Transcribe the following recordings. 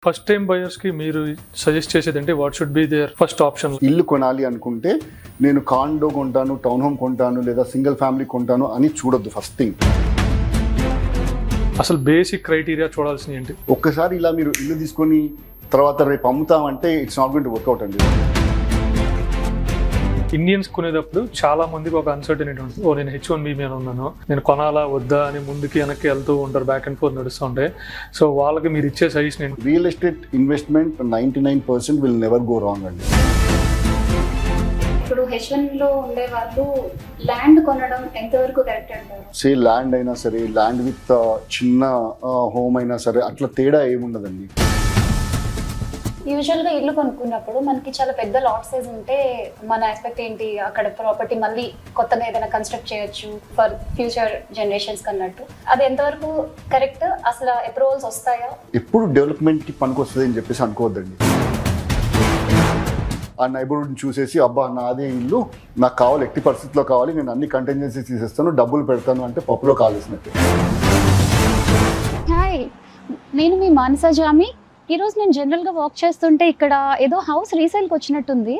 First time buyers కి మీరు suggest చేసేది అంటే what should be there first option? ఇల్లు కొనాలి అనుకుంటే నేను కాండో కొంటాను, టౌన్ హోమ్ కొంటాను, లేదా సింగిల్ ఫ్యామిలీ కొంటాను అని చూడొద్దు. ఫస్ట్ థింగ్ అసలు బేసిక్ క్రైటీరియా చూడాల్సింది ఏంటి? ఒక్కసారి ఇలా మీరు ఇల్లు తీసుకొని తర్వాత రేపు అమ్ముతామంటే it's not going to work out అండి. ఇండియన్స్ కొనేటప్పుడు చాలా మందికి ఒక అన్సర్టనిటీ ఉంటుంది. నేను H1B మీద ఉన్నాను, నేను కొనాలా వద్దా అని ముందుకి వెనక్కి వెళ్తూ ఉంటారు, బ్యాక్ అండ్ ఫోర్త్ నడుస్తూ ఉంటాయి. సో వాళ్ళకి మీరు ఇచ్చే సజెషన్ ఏంటి? Real estate investment 99% will never go wrong అండి. ఇప్పుడు H1లో ఉండే వాళ్ళు ల్యాండ్ కొనడం ఎంతవరకు కరెక్ట్ అంటారు? సే ల్యాండ్ అయినా సరే, ల్యాండ్ విత్ చిన్న హోమ్ అయినా సరే, అట్లా తేడా ఏముండదండి. యూజువల్గా ఇల్లు కొనుక్కున్నప్పుడు మనకి చాలా పెద్ద లాట్ సైజ్ ఉంటే మన ఎక్స్పెక్ట్ ఏంటి, అక్కడ ప్రాపర్టీ మళ్ళీ కొత్తగా ఏదైనా కన్స్ట్రక్ట్ చేయొచ్చు ఫర్ ఫ్యూచర్ జనరేషన్స్ అన్నట్టు. అది ఎంతవరకు కరెక్ట్? అసలు అప్రూవల్స్ వస్తాయా? ఎప్పుడు డెవలప్మెంట్కి పనికొస్తుంది అని చెప్పేసి అనుకోవద్దండి. ఆ నైబర్హుడ్ని చూసేసి అబ్బా నాదే ఇల్లు, నాకు కావాలి, ఎట్టి పరిస్థితిలో కావాలి, నేను అన్ని కంటింజెన్సీ తీసేస్తాను, డబ్బులు పెడతాను అంటే పప్పులో కాలేసినట్టు. హాయ్, నేను మీ మానస జామి. ఈరోజు నేను జనరల్గా వాక్ చేస్తుంటే ఇక్కడ ఏదో హౌస్ రీసేల్కి వచ్చినట్టుంది.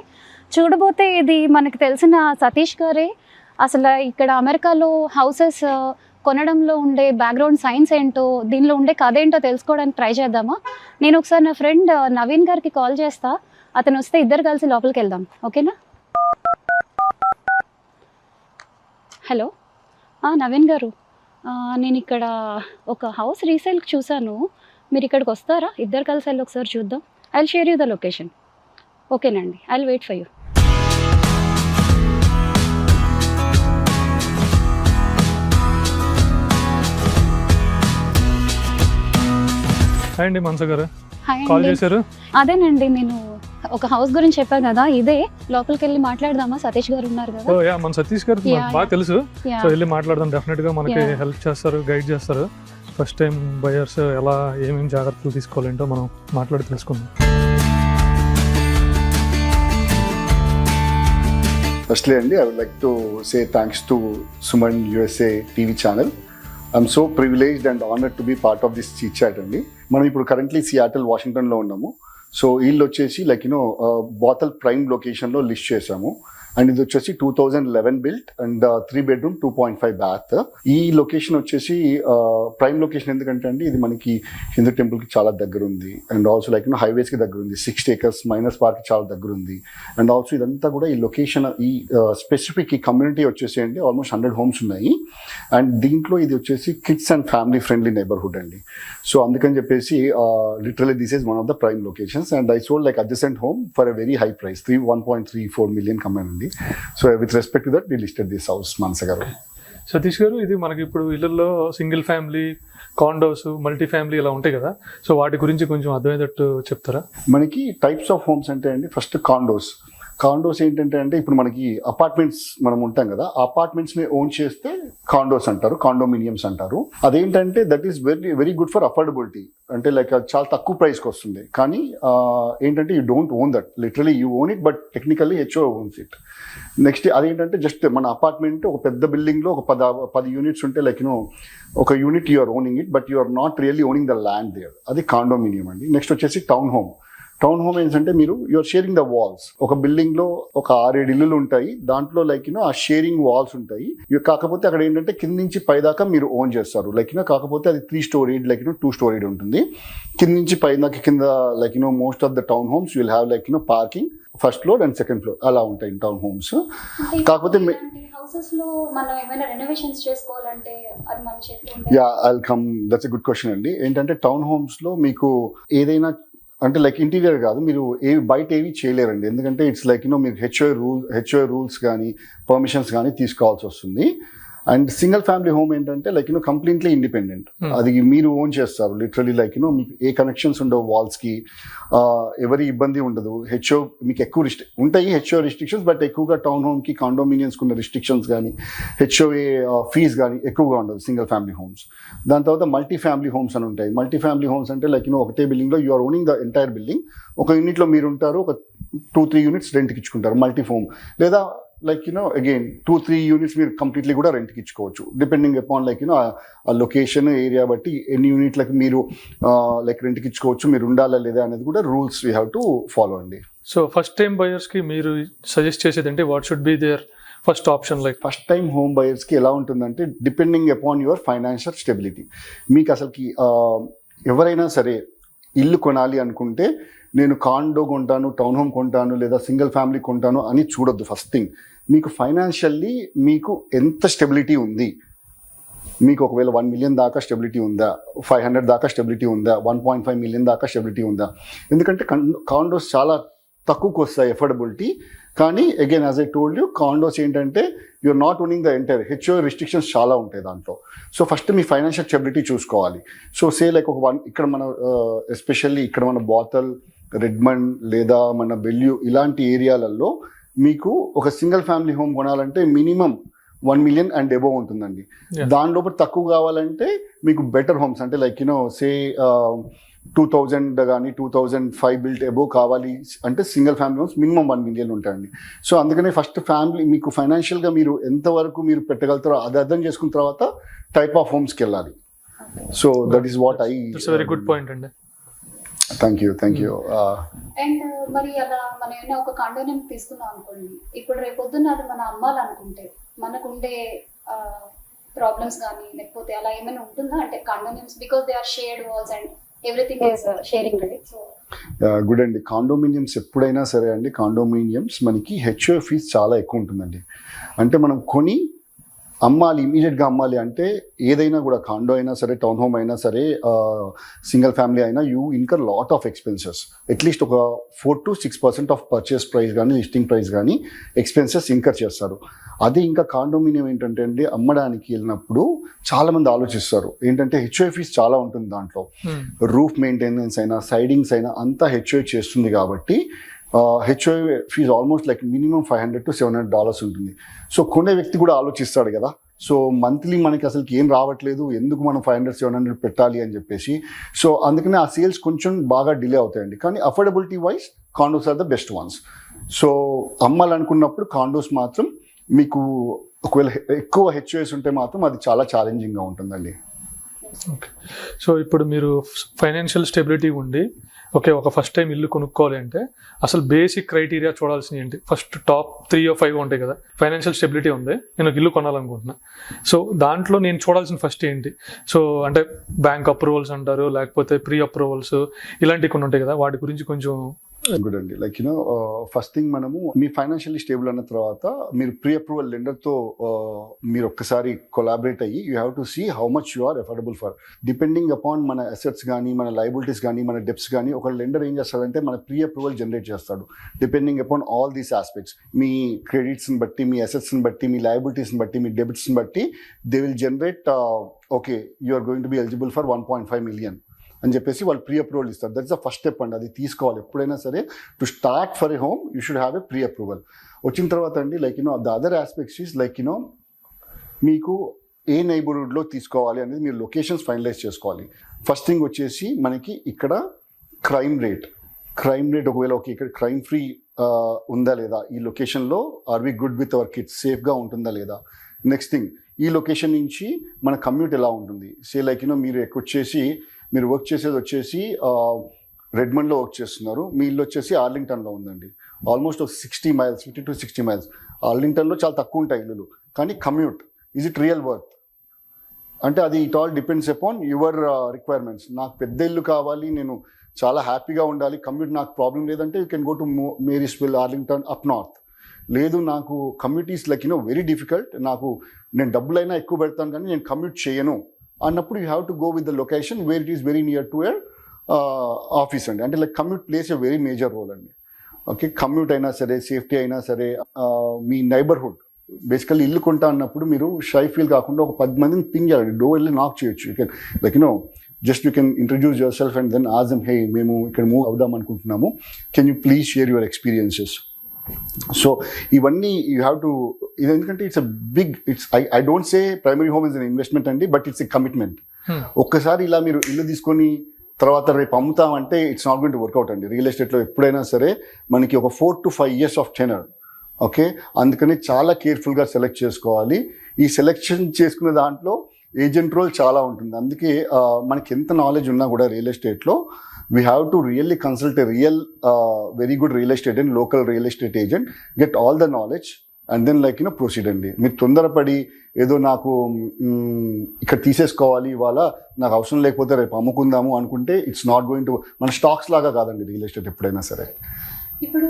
చూడబోతే ఇది మనకు తెలిసిన సతీష్ గారే. అసలు ఇక్కడ అమెరికాలో హౌసెస్ కొనడంలో ఉండే బ్యాక్గ్రౌండ్ సైన్స్ ఏంటో, దీనిలో ఉండే కథ ఏంటో తెలుసుకోవడానికి ట్రై చేద్దామా? నేను ఒకసారి నా ఫ్రెండ్ నవీన్ గారికి కాల్ చేస్తా, అతను వస్తే ఇద్దరు కలిసి లోపలికి వెళ్దాం, ఓకేనా? హలో నవీన్ గారు, నేను ఇక్కడ ఒక హౌస్ రీసేల్కి చూశాను, మీరు ఇక్కడికి వస్తారా? ఇద్దరు కలిసి వెళ్ళి ఒకసారి చూద్దాం. I will share you the location. ఓకేనండి, I will wait for you. Hi అండి మనస గారు, హాయ్ కాల్ అండి. చేశారు? అదేనండి, నేను ఒక హౌస్ గురించి చెప్పాను కదా, ఇదే. లోపలికి వెళ్ళి మాట్లాడదామా? సతీష్ గారు ఉన్నారు కదా. ఓ యా, మన సతీష్ గారు Yeah, బాగా తెలుసు. Yeah. సో వెళ్ళి మాట్లాడదాం. డెఫినెట్ గా మనకి Yeah. హెల్ప్ చేస్తారు, గైడ్ చేస్తారు. ఫస్ట్ టైం బయర్స్ ఎలా ఏమేమి జాగ్రత్తలు తీసుకోవాలంటో మనం మాట్లాడి తెలుసుకుందాం. ఫస్ట్లీ అండి, I would like to say thanks to Suman USA TV channel. I'm so privileged and honoured to be part of this chit chat అండి. మనం ఇప్పుడు కరెంట్లీ సియాటల్, వాషింగ్టన్లో ఉన్నాము. సో వీళ్ళు వచ్చేసి లైక్ బాతల్ ప్రైమ్ లొకేషన్లో లిస్ట్ చేసాము. అండ్ ఇది వచ్చేసి 2011 బిల్ట్ అండ్ 3 bedroom 2.5 bath. ఈ లొకేషన్ వచ్చేసి ప్రైమ్ లొకేషన్ ఎందుకంటే అండి, ఇది మనకి హిందూ టెంపుల్కి చాలా దగ్గర ఉంది. అండ్ ఆల్సో లైక్ హైవేస్కి దగ్గర ఉంది. 6 acres మైనస్ పార్క్ చాలా దగ్గర ఉంది. అండ్ ఆల్సో ఇదంతా కూడా ఈ లొకేషన్, ఈ స్పెసిఫిక్ ఈ కమ్యూనిటీ వచ్చేసి అండి ఆల్మోస్ట్ 100 homes ఉన్నాయి. అండ్ దీంట్లో ఇది వచ్చేసి kids and family friendly neighbourhood అండి. సో అందుకని చెప్పేసి literally this is one of the prime locations. And I sold like adjacent home for a very high price, 1.34 million కమ్మానండి. So with respect to that we listed this house. Manasa garu, Satish garu, ఇది మనకి ఇప్పుడు ఇళ్లలో single family, condos, multi family ఇలా ఉంటాయి కదా, so వాటి గురించి కొంచెం అర్థమయ్యేటట్టు చెప్తారా? మనకి టైప్స్ ఆఫ్ హోమ్స్ అంటే అండి, ఫస్ట్ కాండోస్. కాండోస్ ఏంటంటే అంటే ఇప్పుడు మనకి అపార్ట్మెంట్స్ మనం ఉంటాం కదా, ఆ అపార్ట్మెంట్స్ని ఓన్ చేస్తే కాండోస్ అంటారు, కాండోమినియమ్స్ అంటారు. అదేంటంటే that is very very good for affordability. అంటే లైక్ చాలా తక్కువ ప్రైస్కి వస్తుంది. కానీ ఏంటంటే you don't own that, literally you own it, but technically HO owns it. Next అదేంటంటే జస్ట్ మన అపార్ట్మెంట్ ఒక పెద్ద బిల్డింగ్లో ఒక 10 units ఉంటే లైక్ ఒక unit you are owning it, but you are not really owning the land there. అది కాండోమినియం అండి. నెక్స్ట్ వచ్చేసి టౌన్ హోమ్. టౌన్ హోమ్ ఏంటంటే మీరు యూఆర్ షేరింగ్ ద వాల్స్. ఒక బిల్డింగ్లో ఒక 6-7 ఇల్లులు ఉంటాయి, దాంట్లో లైక్ ఆ షేరింగ్ వాల్స్ ఉంటాయి. కాకపోతే అక్కడ ఏంటంటే కింద నుంచి పై దాకా మీరు ఓన్ చేస్తారు. లైక్ కాకపోతే అది 3 storied, లైక్ 2 storied ఉంటుంది. కింద నుంచి పై దాకా కింద like most of the town homes will have like parking first floor and second floor అలా ఉంటాయి టౌన్ హోమ్స్. కాకపోతే హౌసెస్ లో మనం ఏమైనా రెనోవేషన్స్ చేసుకోవాలంటే అది మన చేతిలో. Yeah, I'll come, that's a good question అండి. ఏంటంటే టౌన్ హోమ్స్ లో మీకు ఏదైనా అంటే లైక్ ఇంటీరియర్ కాదు, మీరు బయట ఏవి చేయలేరండి. ఎందుకంటే ఇట్స్ లైక్ మీకు హెచ్ఓ రూల్స్ కానీ పర్మిషన్స్ కానీ తీసుకోవాల్సి వస్తుంది. అండ్ సింగిల్ ఫ్యామిలీ హోమ్ ఏంటంటే లైక్ కంప్లీట్లీ ఇండిపెండెంట్. అది మీరు ఓన్ చేస్తారు. లిటరలీ లైక్ మీకు ఏ కనెక్షన్స్ ఉండవు వాల్స్కి, ఎవరి ఇబ్బంది ఉండదు. మీకు ఎక్కువ ఉంటాయి హెచ్ఓ రిస్ట్రిక్షన్స్, బట్ ఎక్కువగా టౌన్ హోమ్కి కాండోమినియన్స్కి ఉన్న రిస్ట్రిక్షన్స్ కానీ HOA ఫీజ్ కానీ ఎక్కువగా ఉండదు సింగిల్ ఫ్యామిలీ హోమ్స్. దాని తర్వాత మల్టీ ఫ్యామిలీ హోమ్స్ అని ఉంటాయి. మల్టీ ఫ్యామిలీ హోమ్స్ అంటే లైక్ ఒకటే బిల్డింగ్లో you are owning the entire building. ఒక యూనిట్లో మీరు ఉంటారు, ఒక 2-3 units రెంట్కి ఇచ్చుకుంటారు మల్టీ హోమ్. లేదా లైక్ అగైన్ 2-3 యూనిట్స్ మీరు కంప్లీట్లీ కూడా రెంట్కి ఇచ్చుకోవచ్చు, డిపెండింగ్ అపాన్ లైక్ ఆ లొకేషన్ ఏరియా బట్టి ఎన్ని యూనిట్లకి మీరు లైక్ రెంట్కి ఇచ్చుకోవచ్చు, మీరు ఉండాలా లేదా అనేది కూడా rules we have to follow అండి. సో ఫస్ట్ టైం బయర్స్కి మీరు సజెస్ట్ చేసేది అంటే what should be there first option? Like first time home బయర్స్కి ఎలా ఉంటుందంటే depending upon your financial stability. మీకు అసలుకి ఎవరైనా సరే ఇల్లు కొనాలి అనుకుంటే నేను కాండో కొంటాను, టౌన్ హోమ్ కొంటాను, లేదా సింగిల్ ఫ్యామిలీ కొంటాను అని చూడొద్దు. ఫస్ట్ థింగ్, మీకు ఫైనాన్షియల్లీ మీకు ఎంత స్టెబిలిటీ ఉంది, మీకు ఒకవేళ 1 మిలియన్ దాకా స్టెబిలిటీ ఉందా, 500 దాకా స్టెబిలిటీ ఉందా, 1.5 మిలియన్ దాకా స్టెబిలిటీ ఉందా. ఎందుకంటే కాండోస్ చాలా తక్కువకి వస్తాయి ఎఫోర్డబిలిటీ. కానీ again as I told you, condos ఏంటంటే you're not owning the entire, HO restrictions చాలా ఉంటాయి దాంట్లో. సో ఫస్ట్ మీ ఫైనాన్షియల్ స్టెబిలిటీ చూసుకోవాలి. సో సే లైక్ ఇక్కడ మన ఎస్పెషల్లీ ఇక్కడ మన బాతల్, రెడ్మండ్ లేదా మన బెల్యూ ఇలాంటి ఏరియాలలో మీకు ఒక సింగిల్ ఫ్యామిలీ హోమ్ కొనాలంటే మినిమం 1 మిలియన్ అండ్ అబోవ్ ఉంటుందండి. దాని లోపల తక్కువ కావాలంటే మీకు బెటర్ హోమ్స్ అంటే లైక్ సే 2000 కానీ 2005 బిల్ట్ అబోవ్ కావాలి అంటే single family homes minimum 1 million ఉంటాయండి. సో అందుకనే ఫస్ట్ ఫ్యామిలీ మీకు ఫైనాన్షియల్గా మీరు ఎంతవరకు మీరు పెట్టగలుగుతారో అది అర్థం చేసుకున్న తర్వాత టైప్ ఆఫ్ హోమ్స్కి వెళ్ళాలి. So that is what I. It's very good point అండి. Thank you. అండ్ మరి అలా మనం ఏమైనా ఒక కాండోనియం తీసుకున్నాం అనుకోండి, ఇప్పుడు రేపొద్దున అది మనం అమ్మాలనుకుంటే మనకుండే ప్రాబ్లమ్స్ కానీ లేకపోతే అలా ఏమైనా ఉంటుందా? అంటే condominiums because they are shared walls and everything is sharing right. So good అండి. కాండోమినియమ్స్ ఎప్పుడైనా సరే అండి, కాండోమినియమ్స్ మనకి హెచ్ఓ ఫీజ్ చాలా ఎక్కువ ఉంటుందండి. అంటే మనం కొని అమ్మాలి, ఇమీడియట్గా అమ్మాలి అంటే ఏదైనా కూడా కాండో అయినా సరే, టౌన్ హోమ్ అయినా సరే, సింగిల్ ఫ్యామిలీ అయినా you incur lot of expenses. At least ఒక 4-6% ఆఫ్ పర్చేస్ ప్రైస్ కానీ లిస్టింగ్ ప్రైస్ కానీ ఎక్స్పెన్సెస్ ఇన్కర్ చేస్తారు. అదే ఇంకా కాండోమినియం ఏంటంటే అండి, అమ్మడానికి వెళ్ళినప్పుడు చాలా మంది ఆలోచిస్తారు ఏంటంటే హెచ్ఓ ఫీజ్ చాలా ఉంటుంది దాంట్లో. రూఫ్ మెయింటెనెన్స్ అయినా సైడింగ్స్ అయినా అంతా హెచ్ఓ చేస్తుంది కాబట్టి HO fees almost like minimum $500 to $700 ఉంటుంది. సో కొనే వ్యక్తి కూడా ఆలోచిస్తాడు కదా, సో మంత్లీ మనకి అసలుకి ఏం రావట్లేదు, ఎందుకు మనం 500-700 పెట్టాలి అని చెప్పేసి. సో అందుకనే ఆ సేల్స్ కొంచెం బాగా డిలే అవుతాయండి. కానీ affordability wise condos are the best ones. So అమ్మాలనుకున్నప్పుడు కాండోస్ మాత్రం మీకు ఒకవేళ ఎక్కువ హెచ్ఓఎస్ ఉంటే మాత్రం అది చాలా ఛాలెంజింగ్గా ఉంటుందండి. ఓకే. సో ఇప్పుడు మీరు ఫైనాన్షియల్ స్టెబిలిటీ ఉండి ఒక ఫస్ట్ టైం ఇల్లు కొనుక్కోవాలి అంటే అసలు బేసిక్ క్రైటీరియా చూడాల్సినవి ఏంటి? ఫస్ట్ టాప్ 3 or 5 ఉంటాయి కదా. ఫైనాన్షియల్ స్టెబిలిటీ ఉంది, నేను ఇల్లు కొనాలనుకుంటున్నా, సో దాంట్లో నేను చూడాల్సిన ఫస్ట్ ఏంటి? సో అంటే బ్యాంక్ అప్రూవల్స్ అంటారు, లేకపోతే ప్రీ అప్రూవల్స్ ఇలాంటివి కొన్ని ఉంటాయి కదా, వాటి గురించి కొంచెం. గుడ్ అండి. లైక్ ఫస్ట్ థింగ్ మనము మీ ఫైనాన్షియల్లీ స్టేబుల్ అన్న తర్వాత మీరు ప్రీ అప్రూవల్ లెండర్తో మీరు ఒక్కసారి కొలాబరేట్ అయ్యి you have to see how much you are affordable for, depending upon మన అసెట్స్ కానీ, మన లయబిలిటీస్ కానీ, మన డెప్స్ కానీ. ఒక లెండర్ ఏం చేస్తాడంటే మన ప్రీ అప్రూవల్ జనరేట్ చేస్తాడు depending upon all these aspects. మీ క్రెడిట్స్ని బట్టి, మీ అసెట్స్ని బట్టి, మీ లయబిలిటీస్ని బట్టి, మీ డెబిట్స్ని బట్టి they will generate okay you are going to be eligible for 1.5 million అని చెప్పేసి వాళ్ళు ప్రీ అప్రూవల్ ఇస్తారు. దట్స్ ద ఫస్ట్ స్టెప్ అండి, అది తీసుకోవాలి ఎప్పుడైనా సరే. To start for a home you should have a pre approval. వచ్చిన తర్వాత అండి like the other aspects is like మీకు ఏ నైబర్హుడ్లో తీసుకోవాలి అనేది మీరు లొకేషన్స్ ఫైనలైజ్ చేసుకోవాలి. ఫస్ట్ థింగ్ వచ్చేసి మనకి ఇక్కడ క్రైమ్ రేట్ ఒకవేళ ఓకే ఇక్కడ క్రైమ్ ఫ్రీ ఉందా లేదా, ఈ లొకేషన్లో are we good with our kids, సేఫ్గా ఉంటుందా లేదా. నెక్స్ట్ థింగ్, ఈ లొకేషన్ నుంచి మన కమ్యూట్ ఎలా ఉంటుంది. సే లైక్ మీరు వచ్చేసి మీరు వర్క్ చేసేది వచ్చేసి రెడ్మండ్లో వర్క్ చేస్తున్నారు, మీ ఇల్లు వచ్చేసి ఆర్లింగ్టన్లో ఉందండి. Almost 50 to 60 miles. ఆర్లింగ్టన్లో చాలా తక్కువ ఉంటాయి ఇల్లులు, కానీ commute is it real worth అంటే అది it all depends upon your requirements. నాకు పెద్ద ఇల్లు కావాలి, నేను చాలా హ్యాపీగా ఉండాలి, కమ్యూట్ నాకు ప్రాబ్లం లేదంటే you can go to Marysville, Arlington, up north. లేదు నాకు commute is like very difficult, నేను డబ్బులైనా ఎక్కువ పెడతాను కానీ నేను కమ్యూట్ చేయను అన్నప్పుడు you have to go with the location where it is very near to your office అండి. అంటే like commute plays a very major role అండి. ఓకే, కమ్యూట్ అయినా సరే, సేఫ్టీ అయినా సరే, మీ నైబర్హుడ్ బేసికల్లీ ఇల్లు కొంటా అన్నప్పుడు మీరు షై ఫీల్ కాకుండా ఒక 10 మందిని పింగ్ చేయాలి, డోర్ వెళ్ళి నాక్ చేయొచ్చు. You can like just you can introduce yourself and then ask them, hey మేము ఇక్కడ మూవ్ అవుదాం అనుకుంటున్నాము, can you please share your experiences. So ఇవన్నీ యూ హ్యావ్ టు, ఇది ఎందుకంటే it's a big, I don't say primary home is an investment అండి, but it's a commitment. ఒక్కసారి ఇలా మీరు ఇల్లు తీసుకొని తర్వాత రేపు అమ్ముతామంటే it's not going to work out అండి. రియల్ ఎస్టేట్లో ఎప్పుడైనా సరే మనకి ఒక 4 to 5 years of tenor okay, అందుకని చాలా కేర్ఫుల్గా సెలెక్ట్ చేసుకోవాలి. ఈ సెలెక్షన్ చేసుకునే దాంట్లో ఏజెంట్ రోల్ చాలా ఉంటుంది. అందుకే మనకి ఎంత నాలెడ్జ్ ఉన్నా కూడా రియల్ ఎస్టేట్లో we have to really consult a real very good real estate and local real estate agent, get all the knowledge and then proceed అండి. మీరు తొందరపడి ఏదో నాకు ఇక్కడ తీసేసుకోవాలి, ఇవాళ నాకు అవసరం లేకపోతే రేపు అమ్ముకుందాము అనుకుంటే ఇట్స్ నాట్ గోయింగ్ టు, మన స్టాక్స్ లాగా కాదండి రియల్ ఎస్టేట్ ఎప్పుడైనా సరే. ఇప్పుడు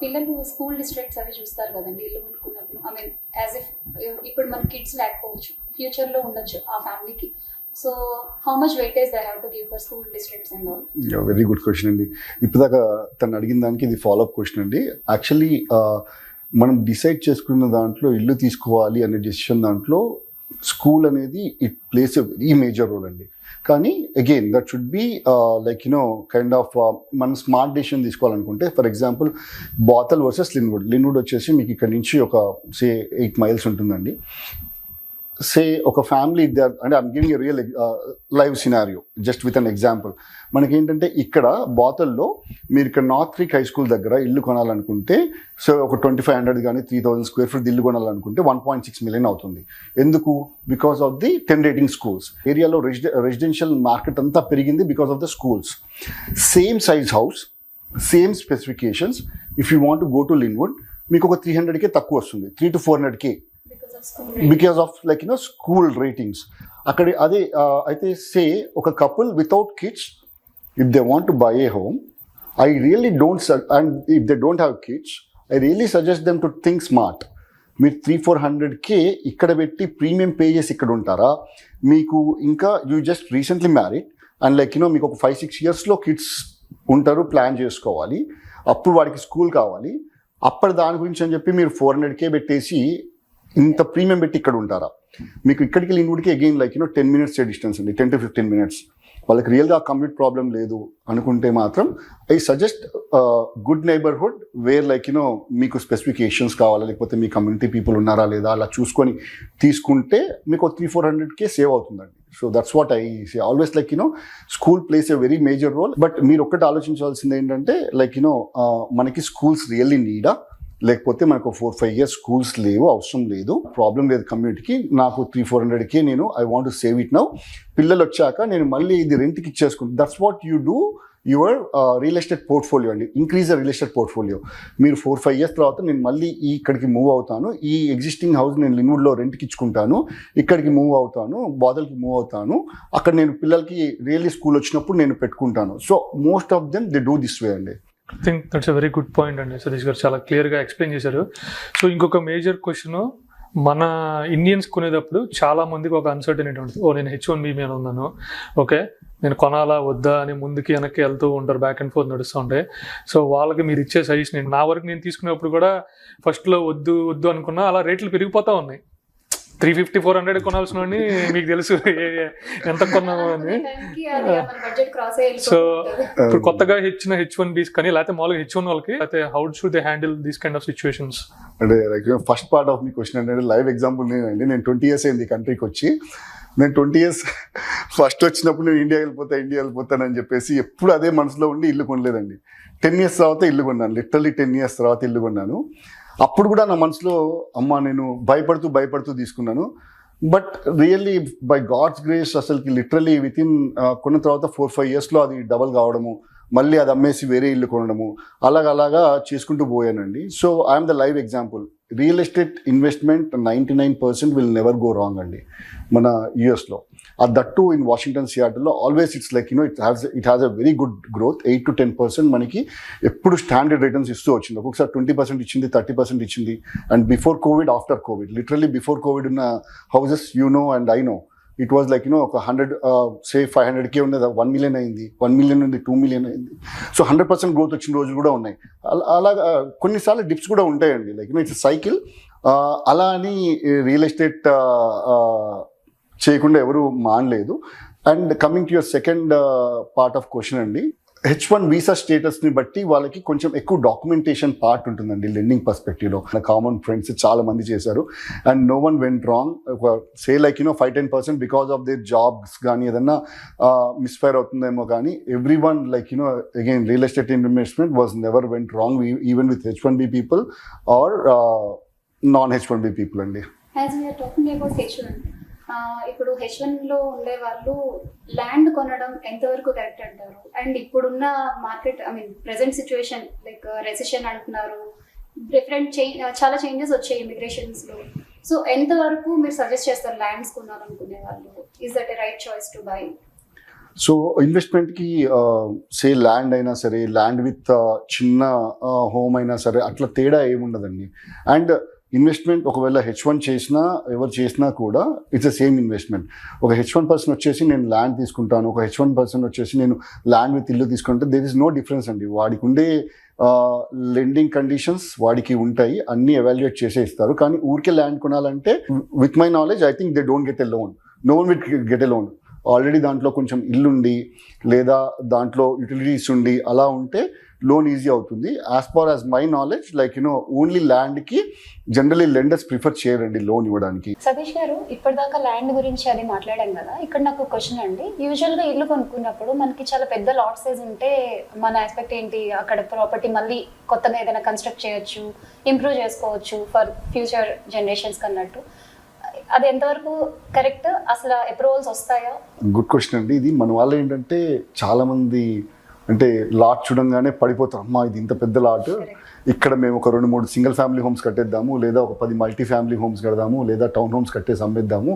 పిల్లలు స్కూల్ డిస్ట్రిక్ట్స్ అవి చూస్తారు కదండి ఇల్లు కొనుక్కున్నప్పుడు. ఐ మీన్ యాజ్ ఇఫ్ ఇప్పుడు మన కిడ్స్ లేకపోవచ్చు, ఫ్యూచర్లో ఉండొచ్చు ఆ ఫ్యామిలీకి. So how much weightage they have to give for school districts and all? Very good question అండి. ఇప్పటిదాకా తను అడిగిన దానికి ఇది ఫాలోఅప్ క్వశ్చన్ అండి. యాక్చువల్లీ మనం డిసైడ్ చేసుకున్న దాంట్లో ఇల్లు తీసుకోవాలి అనే డెసిషన్ దాంట్లో స్కూల్ అనేది it place a very major role అండి. కానీ again that should be kind of మనం స్మార్ట్ డెసిషన్ తీసుకోవాలనుకుంటే, ఫర్ ఎగ్జాంపుల్ బాతల్ వర్సెస్ లిన్వుడ్. లిన్వుడ్ వచ్చేసి మీకు ఇక్కడ నుంచి ఒక 8 miles ఉంటుందండి. సే ఒక ఫ్యామిలీ ఇద్దరు, అంటే I'm giving a real live scenario just with an example. మనకేంటంటే ఇక్కడ బాతల్లో మీరు ఇక్కడ నార్త్ క్రీక్ హై స్కూల్ దగ్గర ఇల్లు కొనాలనుకుంటే, సో ఒక 2500 కానీ 3000 square feet ఇల్లు కొనాలనుకుంటే 1.6 million అవుతుంది. ఎందుకు? Because of the 10 rating schools. ఏరియాలో రెసిడెన్షియల్ మార్కెట్ అంతా పెరిగింది because of the schools. Same size house, same specifications, if you want to go to Lynnwood మీకు ఒక 300K తక్కువ వస్తుంది, 300 to 400K because of school ratings. అక్కడ అదే అయితే సే ఒక couple without kids, if they want to buy a home, I really don't, and if they don't have kids, I really suggest them to think smart. మీరు 300-400K ఇక్కడ పెట్టి premium pay చేసి ఇక్కడ ఉంటారా? మీకు ఇంకా you just recently married and మీకు ఒక 5-6 yearsలో కిడ్స్ ఉంటారు, ప్లాన్ చేసుకోవాలి, అప్పుడు వాడికి స్కూల్ కావాలి. అప్పటి దాని గురించి అని చెప్పి మీరు 400K పెట్టేసి ఇంత ప్రీమియం పెట్టి ఇక్కడ ఉంటారా? మీకు ఇక్కడికి లిన్వుడ్కి అగైన్ 10 minutes డిస్టెన్స్ అండి, 10 to 15 minutes. వాళ్ళకి రియల్గా కమ్యూట్ ప్రాబ్లం లేదు అనుకుంటే మాత్రం I suggest good neighbourhood where మీకు స్పెసిఫికేషన్స్ కావాలా, లేకపోతే మీ కమ్యూనిటీ పీపుల్ ఉన్నారా లేదా అలా చూసుకొని తీసుకుంటే మీకు 300-400K సేవ్ అవుతుందండి. So that's what I say always. School places a very major role. But మీరు ఒక్కటి ఆలోచించాల్సింది ఏంటంటే మనకి స్కూల్స్ రియల్లీ నీడా, లేకపోతే మనకు 4-5 years స్కూల్స్ లేవు, అవసరం లేదు, ప్రాబ్లం లేదు కమ్యూనిటీకి, నాకు 300-400K నేను I want to save it now, పిల్లలు వచ్చాక నేను మళ్ళీ ఇది రెంట్కి ఇచ్చేసుకుంటాను. That's what you do your real estate portfolio అండి. Increase the real estate portfolio. మీరు 4-5 years తర్వాత నేను మళ్ళీ ఇక్కడికి మూవ్ అవుతాను, ఈ ఎగ్జిస్టింగ్ హౌస్ నేను లిన్వుడ్లో రెంట్కి ఇచ్చుకుంటాను, ఇక్కడికి మూవ్ అవుతాను, బాదల్కి మూవ్ అవుతాను, అక్కడ నేను పిల్లలకి రియల్లీ స్కూల్ వచ్చినప్పుడు నేను పెట్టుకుంటాను. So most of them they do this way అండి. I think that's a very good point అండి. సతీష్ గారు చాలా క్లియర్గా ఎక్స్ప్లెయిన్ చేశారు. సో ఇంకొక మేజర్ క్వశ్చన్, మన ఇండియన్స్ కొనేటప్పుడు చాలా మందికి ఒక అన్సర్టనిటీ ఉంటుంది. నేను H1B మీద ఉన్నాను, ఓకే నేను కొనాలా వద్దా అని ముందుకి వెనక్కి వెళ్తూ ఉంటారు, బ్యాక్ అండ్ ఫోర్త్ నడుస్తూ ఉంటాయి. సో వాళ్ళకి మీరు ఇచ్చే సజెషన్, నా వరకు నేను తీసుకునేప్పుడు కూడా ఫస్ట్లో వద్దు వద్దు అనుకున్నా, అలా రేట్లు పెరిగిపోతూ ఉన్నాయి. 350-400 కొనాల్సిన వాడిని మీకు తెలుసు ఎంత కొన్నాము అని. సో ఇప్పుడు కొత్తగా ఇచ్చిన H1Bs కానీ లేకపోతే మామూలుగా H1 వాళ్ళకి అయితే how should they handle these kind of situations? అంటే ఫస్ట్ పార్ట్ ఆఫ్ మీ క్వశ్చన్ అంటే లైవ్ ఎగ్జాంపుల్ నేనండి. నేను 20 years అయింది కంట్రీకి వచ్చి. నేను 20 years ఫస్ట్ వచ్చినప్పుడు నేను ఇండియా వెళ్ళిపోతానని చెప్పేసి ఎప్పుడు అదే మనసులో ఉండి ఇల్లు కొనలేదండి. 10 years తర్వాత ఇల్లు కొన్నాను, లిటరల్లీ 10 years తర్వాత ఇల్లు కొన్నాను. అప్పుడు కూడా నా మనసులో అమ్మ నేను భయపడుతూ తీసుకున్నాను. But really by God's grace అసలుకి లిటరల్లీ వితిన్ కొన్న తర్వాత 4-5 yearsలో అది డబల్ కావడము, మళ్ళీ అది అమ్మేసి వేరే ఇల్లు కొనడము, అలాగా చేసుకుంటూ పోయానండి. So I'm the live example. Real estate investment 99% will never go wrong అండి మన యూఎస్లో. దట్టు ఇన్ వాషింగ్టన్, సియాటిల్లో always it's it has a very good growth. 8 to 10% మనకి ఎప్పుడు స్టాండర్డ్ రిటర్న్స్ ఇస్తూ వచ్చింది. ఒక్కొక్కసారి 20% ఇచ్చింది, 30% ఇచ్చింది. And before COVID, after COVID, literally before COVID ఉన్న houses and I know it was ఒక 100 say 500K ఉన్నది 1 million అయింది, 1 million ఉంది 2 million అయింది. సో 100% గ్రోత్ వచ్చిన రోజులు కూడా ఉన్నాయి. అలాగా కొన్నిసార్లు డిప్స్ కూడా ఉంటాయండి. It's cycle. అలా అని రియల్ ఎస్టేట్ చేయకుండా ఎవరు మానలేదు. And coming to your second part of question అండి, H1 వీసా స్టేటస్ని బట్టి వాళ్ళకి కొంచెం ఎక్కువ డాక్యుమెంటేషన్ పార్ట్ ఉంటుందండి లెండింగ్ పర్స్పెక్టివ్లో. నా కామన్ ఫ్రెండ్స్ చాలా మంది చేశారు and no one went wrong. Say like 5-10% because of their jobs కానీ ఏదన్నా మిస్ఫైర్ అవుతుందేమో కానీ everyone like again real estate investment was never went wrong even with H1B people are non H1B people అండి. As we're talking about H1, ఇప్పుడు H1లో ఉండే వాళ్ళు land కొనడం ఎంతవరకు కరెక్ట్ అంటారు? అండ్ ఇప్పుడున్న market present situation like recession అంటున్నారు, చాలా చేంజెస్ వచ్చాయి ఇమిగ్రేషన్స్లో. సో ఎంతవరకు మీరు సజెస్ట్ చేస్తారు ల్యాండ్స్ కొనాలనుకునే వాళ్ళు? Is that a right choice to buy? So ఇన్వెస్ట్మెంట్కి సే ల్యాండ్ అయినా సరే, ల్యాండ్ విత్ చిన్న హోమ్ అయినా సరే అట్లా తేడా ఏముండదండి. అండ్ ఇన్వెస్ట్మెంట్ ఒకవేళ H1 చేసినా ఎవరు చేసినా కూడా ఇట్స్ ద సేమ్ ఇన్వెస్ట్మెంట్. ఒక H1 పర్సన్ వచ్చేసి నేను ల్యాండ్ తీసుకుంటాను, ఒక H1 పర్సన్ వచ్చేసి నేను ల్యాండ్ విత్ ఇల్లు తీసుకుంటే దేర్ ఇస్ నో డిఫరెన్స్ అండి. వాడికి ఉండే లెండింగ్ కండిషన్స్ వాడికి ఉంటాయి, అన్నీ ఎవాల్యుయేట్ చేసే ఇస్తారు. కానీ ఊరికే ల్యాండ్ కొనాలంటే with my knowledge I think they don't get a loan. No one will get a loan. Already దాంట్లో కొంచెం ఇల్లుండి లేదా దాంట్లో యూటిలిటీస్ ఉండి అలా ఉంటే లోన్ ఈజీ అవుతుంది. As per as my knowledge like only ల్యాండ్కి జనరలీ లెండర్స్ ప్రిఫర్ చేయరండి లోన్ ఇవ్వడానికి. సతీష్ గారు, ఇప్పటిదాకా ల్యాండ్ గురించి అది మాట్లాడాం కదా, ఇక్కడ నాకు క్వశ్చన్ అండి. యూజువల్గా ఇల్లు కొనుక్కున్నప్పుడు మనకి చాలా పెద్ద లాట్ సైజ్ ఉంటే మన ఆస్పెక్ట్ ఏంటి, అక్కడ ప్రాపర్టీ మళ్ళీ కొత్తగా ఏదైనా కన్స్ట్రక్ట్ చేయొచ్చు, ఇంప్రూవ్ చేసుకోవచ్చు ఫర్ ఫ్యూచర్ జనరేషన్స్ అన్నట్టు. అది ఎంతవరకు కరెక్ట్? అసలు అప్రూవల్స్ వస్తాయా? గుడ్ క్వశ్చన్ అండి. ఇది మన వాళ్ళు ఏంటంటే చాలామంది అంటే లాట్ చూడంగానే పడిపోతారు, అమ్మా ఇది ఇంత పెద్ద లాట్, ఇక్కడ మేము ఒక 2-3 సింగిల్ ఫ్యామిలీ హోమ్స్ కట్టేద్దాము, లేదా ఒక 10 మల్టీ ఫ్యామిలీ హోమ్స్ కడదాము, లేదా టౌన్ హోమ్స్ కట్టేసి అమ్మేద్దాము,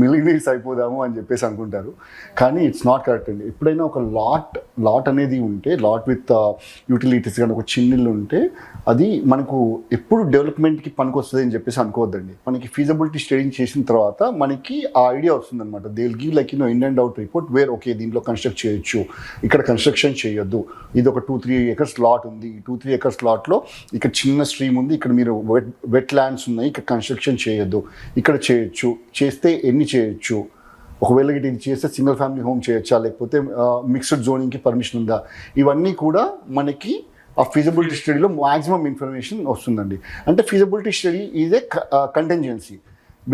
మిలియనీర్స్ అయిపోదాము అని చెప్పేసి అనుకుంటారు. కానీ ఇట్స్ నాట్ కరెక్ట్ అండి. ఎప్పుడైనా ఒక లాట్ అనేది ఉంటే, లాట్ విత్ యూటిలిటీస్ కానీ ఒక చిన్నిల్లు ఉంటే అది మనకు ఎప్పుడు డెవలప్మెంట్కి పనికి వస్తుంది అని చెప్పేసి అనుకోవద్దండి. మనకి ఫీజిబిలిటీ స్టడీ చేసిన తర్వాత మనకి ఆ ఐడియా వస్తుంది అనమాట. They will give like in and out report where okay దీంట్లో కన్స్ట్రక్ట్ చేయొచ్చు, ఇక్కడ కన్స్ట్రక్షన్ చేయొద్దు, ఇది ఒక 2-3 acres లాట్ ఉంది, 2-3 acres లాట్లో ఇక్కడ చిన్న స్ట్రీమ్ ఉంది, ఇక్కడ మీరు వెట్ ల్యాండ్స్ ఉన్నాయి, ఇక్కడ కన్స్ట్రక్షన్ చేయొద్దు, ఇక్కడ చేయొచ్చు, చేస్తే ఎన్ని చేయొచ్చు, ఒకవేళ ఇది చేస్తే సింగిల్ ఫ్యామిలీ హోమ్ చేయొచ్చా, లేకపోతే మిక్స్డ్ జోనింగ్కి పర్మిషన్ ఉందా, ఇవన్నీ కూడా మనకి ఆ ఫీజిబిలిటీ స్టడీలో మ్యాక్సిమం ఇన్ఫర్మేషన్ వస్తుందండి. అంటే feasibility study is a contingency.